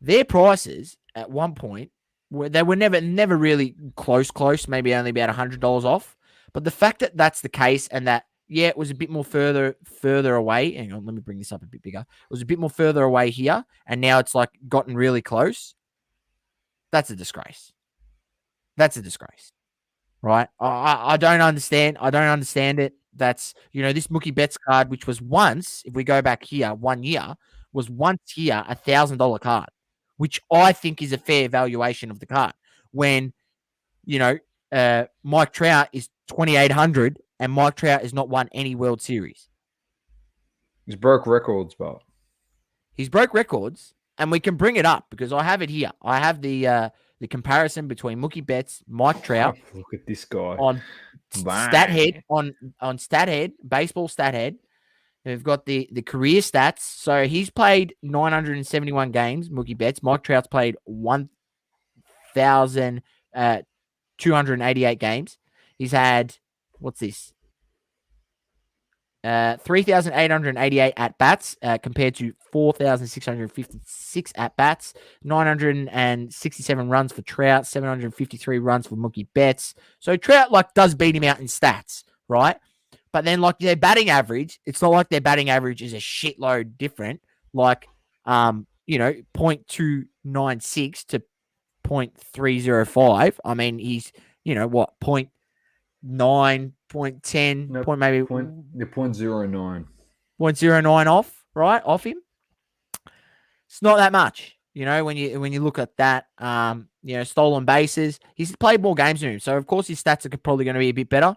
Their prices at one point they were never really close, maybe only about $100 off. But the fact that that's the case and that, yeah, it was a bit more further away. Hang on, let me bring this up a bit bigger. It was a bit more further away here, and now it's like gotten really close. That's a disgrace. That's a disgrace, right? I don't understand. I don't understand it. That's, this Mookie Betts card, which was once, if we go back here 1 year, was once here $1,000 card, which I think is a fair valuation of the card. When, Mike Trout is 2,800 and Mike Trout has not won any World Series. He's broke records, but he's broke records, and we can bring it up because I have it here. I have the comparison between Mookie Betts, Mike Trout. Oh, look at this guy on StatHead, on StatHead, baseball StatHead. We've got the career stats. So he's played 971 games, Mookie Betts. Mike Trout's played 1,288 games. He's had, what's this? 3,888 at bats compared to 4,656 at bats, 967 runs for Trout, 753 runs for Mookie Betts. So Trout does beat him out in stats, right? But then their batting average, it's not like their batting average is a shitload different. 0.296 to 0.305. I mean, he's 0.9, 0.10, nope, point maybe 0.09. 0.09 off, right? Off him. It's not that much, when you look at that. Stolen bases. He's played more games than him, so of course his stats are probably going to be a bit better.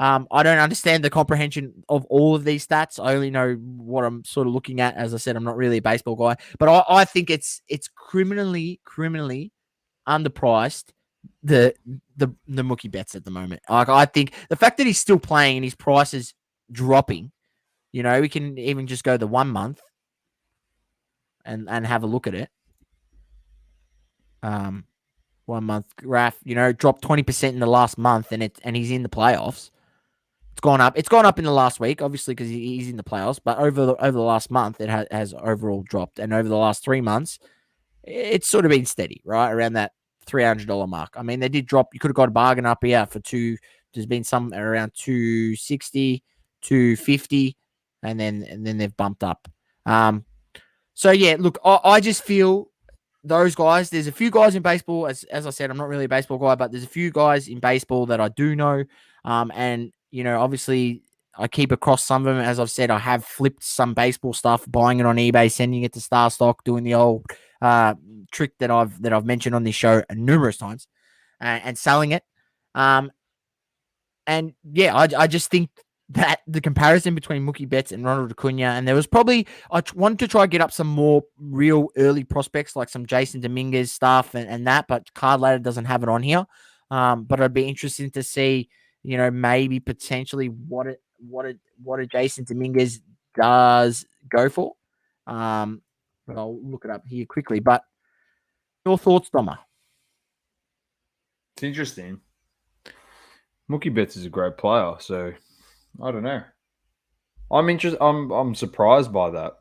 I don't understand the comprehension of all of these stats. I only know what I'm sort of looking at. As I said, I'm not really a baseball guy, but I think it's criminally underpriced, the Mookie Betts at the moment. I think the fact that he's still playing and his price is dropping, we can even just go the 1 month and have a look at it. 1 month graph, dropped 20% in the last month, and he's in the playoffs. It's gone up. It's gone up in the last week, obviously, because he's in the playoffs. But over the last month, it has overall dropped, and over the last 3 months, it's sort of been steady, right around that $300 mark. I mean, they did drop. You could have got a bargain up here for two. There's been some around 260, 250, and then they've bumped up. So yeah, look, I just feel those guys. There's a few guys in baseball, as I said, I'm not really a baseball guy, but there's a few guys in baseball that I do know, and obviously I keep across some of them. As I've said, I have flipped some baseball stuff, buying it on eBay, sending it to Star Stock, doing the old trick that I've mentioned on this show numerous times, and selling it. And yeah, I just think that the comparison between Mookie Betts and Ronald Acuna, and there was probably, I wanted to try to get up some more real early prospects, like some Jason Dominguez stuff and that, but Cardladder doesn't have it on here. But I'd be interested to see, maybe potentially what a Jason Dominguez does go for. I'll look it up here quickly, but your thoughts, Doma? It's interesting. Mookie Betts is a great player, so I don't know. I'm surprised by that.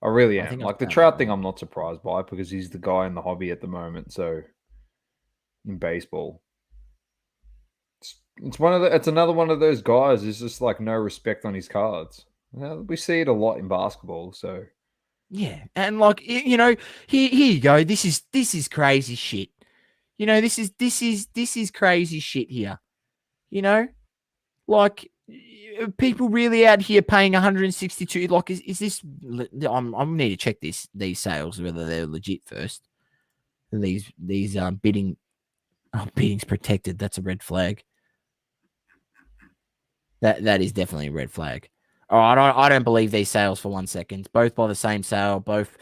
I really am. Like the Trout thing, I'm not surprised by because he's the guy in the hobby at the moment. So in baseball, it's another one of those guys. There's just no respect on his cards. We see it a lot in basketball. So yeah, and here you go. This is crazy shit. This is crazy shit here. People really out here paying 162. Is this? I need to check these sales, whether they're legit first. These bidding, bidding's protected. That's a red flag. That is definitely a red flag. Oh, I don't believe these sales for 1 second. Both by the same sale, both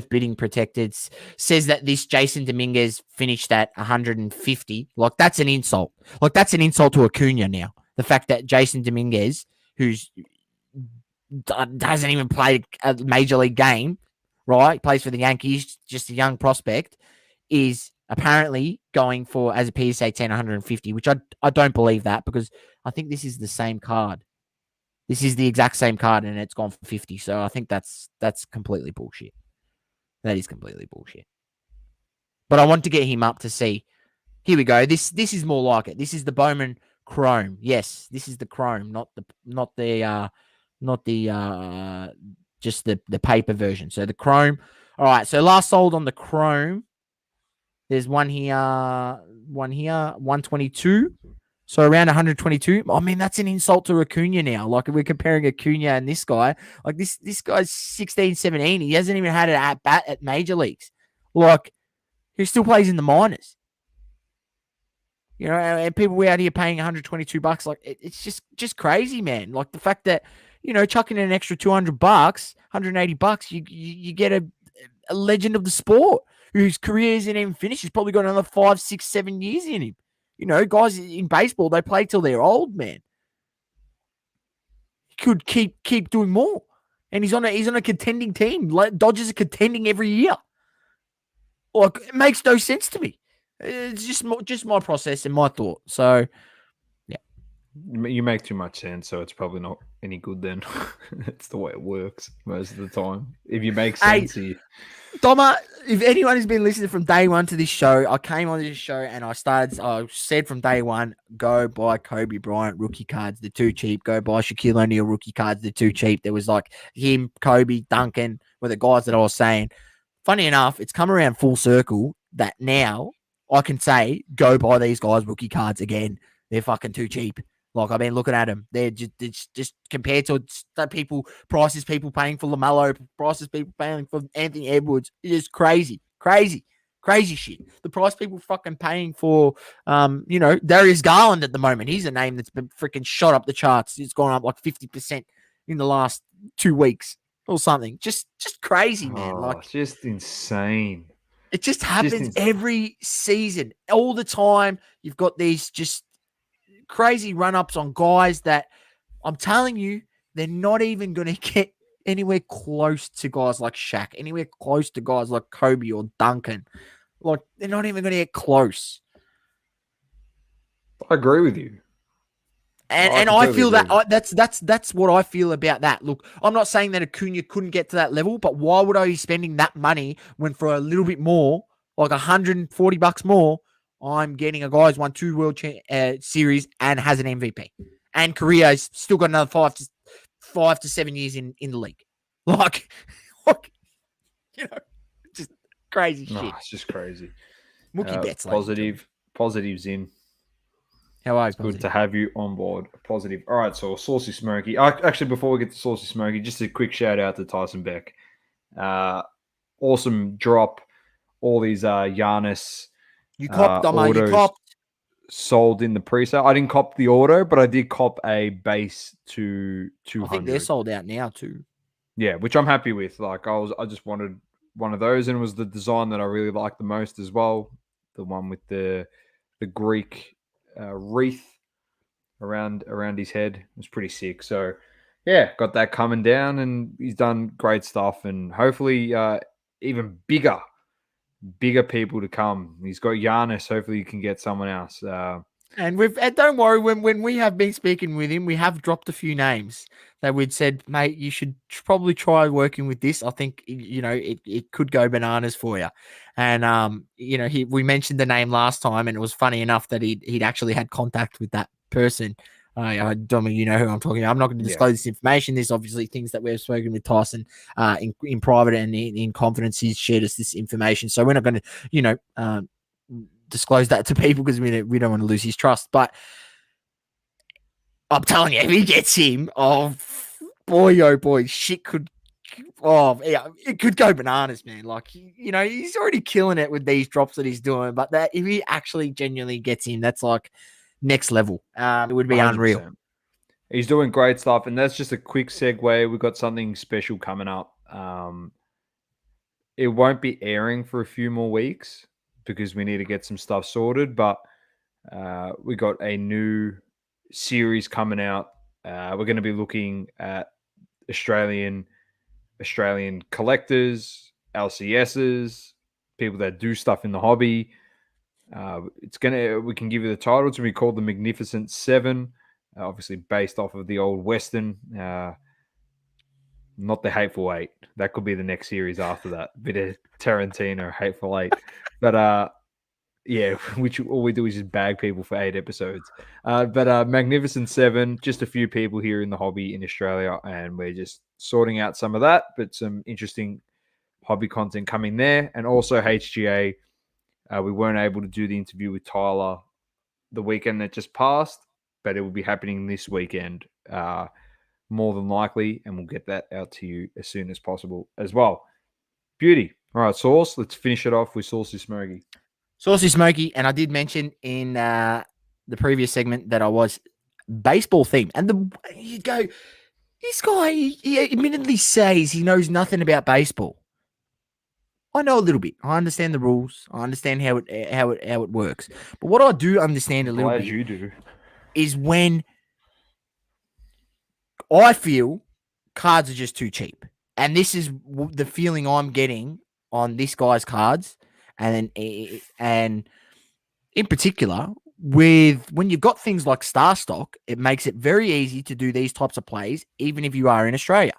bidding protected. Says that this Jason Dominguez finished at 150. Like, that's an insult. Like, that's an insult to Acuna now. The fact that Jason Dominguez, who's hasn't even played a major league game, right? Plays for the Yankees, just a young prospect, is apparently going for, as a PSA 10, 150, which I don't believe that, because I think this is the same card. This is the exact same card, and it's gone for 50. So I think that's completely bullshit. That is completely bullshit. But I want to get him up to see. Here we go. This is more like it. This is the Bowman Chrome. Yes, this is the Chrome, not the just the paper version. So the Chrome. All right. So last sold on the Chrome. There's one here, 122. So around 122. I mean, that's an insult to Acuna now. Like, if we're comparing Acuna and this guy, like this guy's 16, 17. He hasn't even had it at bat at major leagues. Like, he still plays in the minors. You know, and people out here paying $122. Like, it's just crazy, man. Like, the fact that, you know, chucking in an extra $200, $180, you get a legend of the sport whose career isn't even finished. He's probably got another 5, 6, 7 years in him. You know, guys in baseball, they play till they're old, man. He could keep doing more. And he's on a contending team. Dodgers are contending every year. Like, it makes no sense to me. It's just my process and my thought. So, yeah. You make too much sense, so it's probably not any good then. That's the way it works most of the time. If you make sense, Doma, if anyone has been listening from day one to this show, I came on this show and I said from day one, go buy Kobe Bryant rookie cards. They're too cheap. Go buy Shaquille O'Neal rookie cards. They're too cheap. There was like him, Kobe, Duncan were the guys that I was saying. Funny enough, it's come around full circle that now I can say, go buy these guys rookie cards again. They're fucking too cheap. Like, I've been looking at them. They're just compared to prices people paying for LaMelo, prices people paying for Anthony Edwards. It's just crazy shit. The price people fucking paying for, Darius Garland at the moment. He's a name that's been freaking shot up the charts. It's gone up like 50% in the last 2 weeks or something. Just crazy, man. Like, just insane. It just happens every season, all the time. You've got these just crazy run-ups on guys that I'm telling you, they're not even going to get anywhere close to guys like Shaq, anywhere close to guys like Kobe or Duncan. Like, they're not even going to get close. I agree with you. And I feel that that's what I feel about that. Look, I'm not saying that Acuna couldn't get to that level, but why would I be spending that money when for a little bit more, like $140 more, I'm getting a guy who's won 2 World Series and has an MVP, and Korea's still got another 5 to 7 years in the league. Like, you know, just crazy shit. It's just crazy. Mookie Betts, positives in. How are you? It's good to have you on board. Positive. All right, so Sauceys Smokey. Actually, before we get to Sauceys Smokey, just a quick shout out to Tyson Beck. Awesome drop. All these Giannis. You copped, you copped. Sold in the pre-sale. I didn't cop the auto, but I did cop a base to 200. I think they're sold out now too. Yeah, which I'm happy with. Like, I just wanted one of those, and it was the design that I really liked the most as well. The one with the Greek wreath around his head. It was pretty sick. So yeah, got that coming down, and he's done great stuff, and hopefully even bigger people to come. He's got Giannis. Hopefully you can get someone else. And don't worry, when we have been speaking with him, we have dropped a few names that we'd said, mate, you should probably try working with this. I think, you know, it could go bananas for you. And, we mentioned the name last time, and it was funny enough that he'd actually had contact with that person. Dominic, you know who I'm talking about. I'm not going to disclose this information. There's obviously things that we've spoken with Tyson in private and in confidence. He's shared us this information. So we're not going to, disclose that to people because we don't want to lose his trust. But I'm telling you, if he gets him, oh boy, shit it could go bananas, man. Like, he's already killing it with these drops that he's doing. But that if he actually genuinely gets him, that's like next level. It would be 100%. Unreal. He's doing great stuff, and that's just a quick segue. We've got something special coming up. It won't be airing for a few more weeks because we need to get some stuff sorted, but we got a new series coming out. We're going to be looking at Australian collectors, LCSs, people that do stuff in the hobby. We can give you the title. It's going to be called The Magnificent Seven, obviously based off of the old Western, not the Hateful Eight. That could be the next series after that. Bit of Tarantino, Hateful Eight. But yeah, which all we do is just bag people for 8 episodes. But Magnificent Seven, just a few people here in the hobby in Australia, and we're just sorting out some of that, but some interesting hobby content coming there. And also HGA, we weren't able to do the interview with Tyler the weekend that just passed, but it will be happening this weekend, more than likely, and we'll get that out to you as soon as possible as well. Beauty. All right, Sauce, let's finish it off with Sauceys Smokey. Sauceys Smokey, and I did mention in the previous segment that I was baseball themed. And you go, this guy, he admittedly says he knows nothing about baseball. I know a little bit. I understand the rules. I understand how it works. But what I do understand a little bit you do. is when I feel cards are just too cheap. And this is the feeling I'm getting on this guy's cards. And in particular, when you've got things like Star Stock, it makes it very easy to do these types of plays, even if you are in Australia.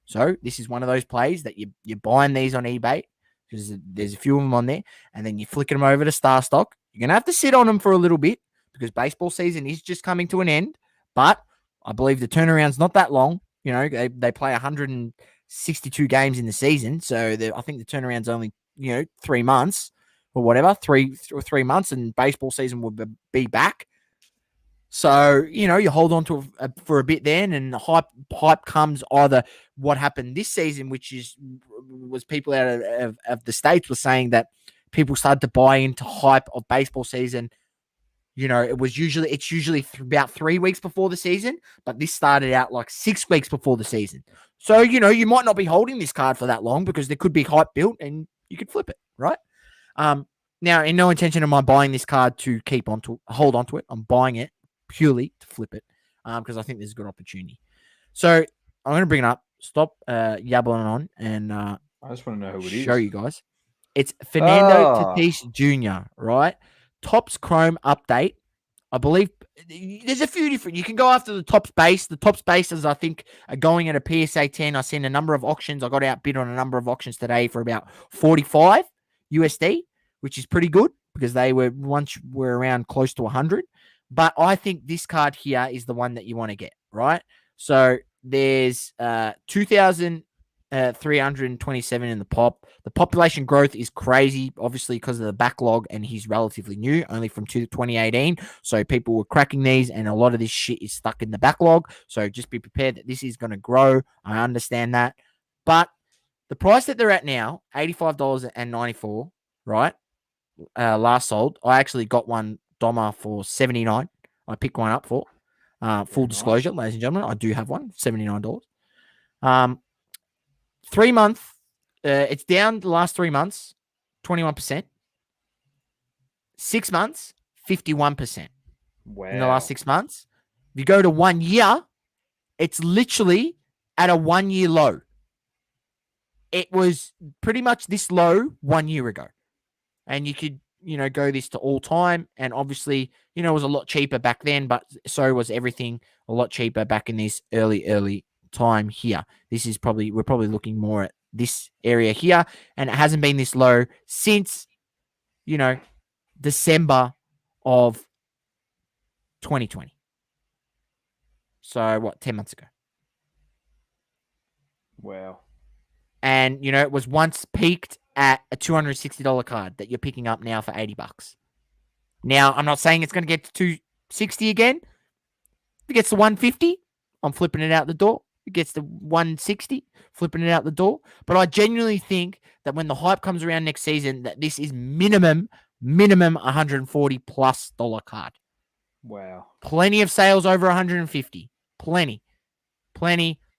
So this is one of those plays that you're buying these on eBay, because there's a few of them on there, and then you're flicking them over to Star Stock. You're going to have to sit on them for a little bit because baseball season is just coming to an end, but I believe the turnaround's not that long. You know, they play 162 games in the season, so I think the turnaround's only 3 months or whatever, three months, and baseball season will be back. So, you hold on to it for a bit then, and the hype comes either what happened this season, which was people out of the States were saying that people started to buy into hype of baseball season. It's usually about 3 weeks before the season, but this started out like 6 weeks before the season. So, you might not be holding this card for that long because there could be hype built and you could flip it, right? Now, in no intention am I buying this card to hold on to it. I'm buying it purely to flip it because I think there's a good opportunity. So I'm going to bring it up, stop yabbling on, and I just want to know who it is. Show you guys. It's Fernando Tatis Jr., right? Topps Chrome update. I believe there's a few different. You can go after the Topps base. The Topps bases, I think, are going at a PSA 10. I've seen a number of auctions. I got outbid on a number of auctions today for about 45 USD, which is pretty good because they were around close to 100. But I think this card here is the one that you want to get, right? So there's 2,327 in the pop. The population growth is crazy, obviously, because of the backlog, and he's relatively new, only from 2018. So people were cracking these, and a lot of this shit is stuck in the backlog. So just be prepared that this is going to grow. I understand that. But the price that they're at now, $85.94, right? Last sold. I actually got one Doma for $79. I picked one up for full disclosure, ladies and gentlemen. I do have one, $79. 3 month, it's down the last 3 months, 21%. 6 months, 51%. Wow. In the last 6 months. If you go to 1 year, it's literally at a 1 year low. It was pretty much this low 1 year ago. And you could, go this to all time. And obviously, it was a lot cheaper back then, but so was everything a lot cheaper back in this early time here. We're probably looking more at this area here. And it hasn't been this low since, December of 2020. So 10 months ago. Wow. And, it was once peaked at a $260 card that you're picking up now for $80. Now, I'm not saying it's going to get to 260 again. If it gets to 150, I'm flipping it out the door. If it gets to 160, flipping it out the door. But I genuinely think that when the hype comes around next season, that this is minimum $140+ card. Wow. Plenty of sales over 150. Plenty.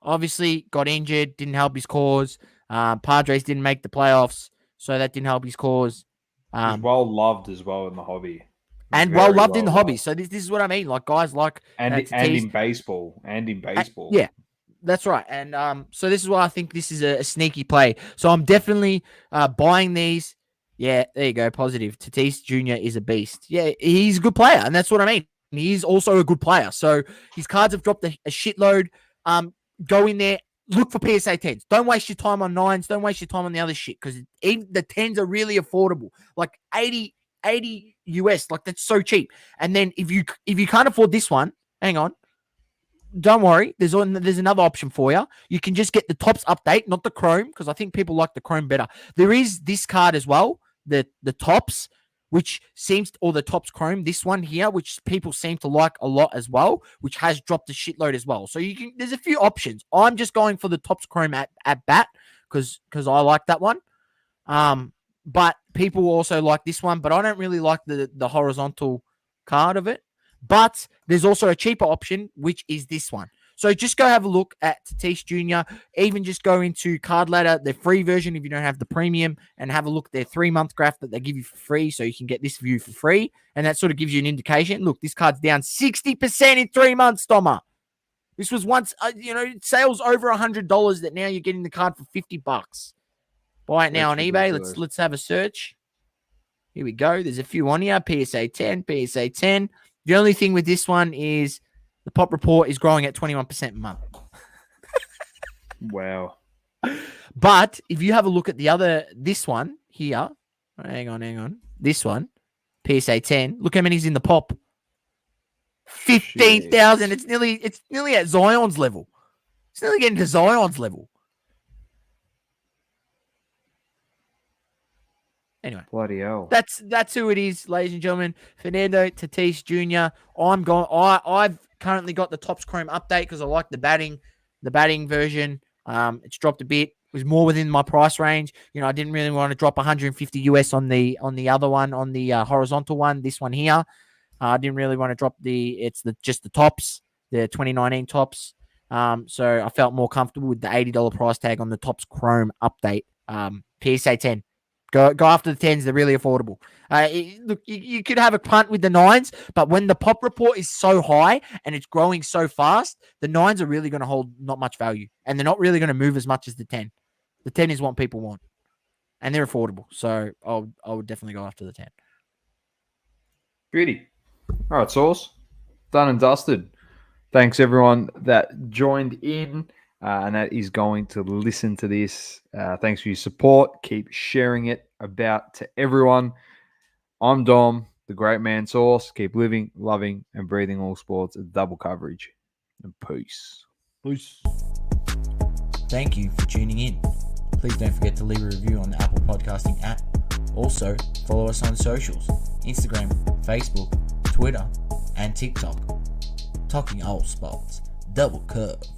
Obviously, got injured, didn't help his cause. Padres didn't make the playoffs, so that didn't help his cause. He's well loved as well in the hobby. And well loved in the hobby. So this is what I mean. Like guys like and in baseball. Yeah, that's right. And so this is why I think this is a sneaky play. So I'm definitely buying these. Yeah, there you go. Positive. Tatis Jr. is a beast. Yeah, he's a good player, and that's what I mean. He's also a good player. So his cards have dropped a shitload. Go in there. Look for PSA 10s. Don't waste your time on 9s. Don't waste your time on the other shit because the 10s are really affordable. Like 80 US. Like that's so cheap. And then if you can't afford this one, hang on. Don't worry. There's another option for you. You can just get the Tops update, not the Chrome, because I think people like the Chrome better. There is this card as well, the Tops, which seems, or the Tops Chrome, this one here, which people seem to like a lot as well, which has dropped a shitload as well. So there's a few options. I'm just going for the Tops Chrome at bat because I like that one. But people also like this one, but I don't really like the horizontal card of it. But there's also a cheaper option, which is this one. So just go have a look at Tatis Jr. Even just go into Cardladder, the free version if you don't have the premium, and have a look at their 3-month graph that they give you for free, so you can get this view for free. And that sort of gives you an indication. Look, this card's down 60% in 3 months, Doma. This was once, sales over $100 that now you're getting the card for $50. Buy it now on eBay. Let's have a search. Here we go. There's a few on here. PSA 10, PSA 10. The only thing with this one is the pop report is growing at 21% a month. Wow. But if you have a look at this one here, hang on. This one, PSA 10. Look how many's in the pop. 15,000. It's nearly at Zion's level. It's nearly getting to Zion's level. Anyway, bloody hell. That's who it is, ladies and gentlemen. Fernando Tatis Jr. I've currently got the Tops Chrome update because I like the batting version. It's dropped a bit. It was more within my price range. I didn't really want to drop 150 US on the other one, on the horizontal one. This one here, I didn't really want to drop just the Tops, the 2019 Tops. So I felt more comfortable with the $80 price tag on the Tops Chrome update. PSA 10. Go after the 10s. They're really affordable. Look, you could have a punt with the 9s, but when the pop report is so high and it's growing so fast, the 9s are really going to hold not much value, and they're not really going to move as much as the 10. The 10 is what people want, and they're affordable. So I would definitely go after the 10. Beauty. All right, Sauce. Done and dusted. Thanks, everyone that joined in. And that is going to listen to this. Thanks for your support. Keep sharing it about to everyone. I'm Dom, the great man Sauce. Keep living, loving, and breathing all sports at double coverage. And peace. Peace. Thank you for tuning in. Please don't forget to leave a review on the Apple Podcasting app. Also, follow us on socials: Instagram, Facebook, Twitter, and TikTok. Talking all sports. Double coverage.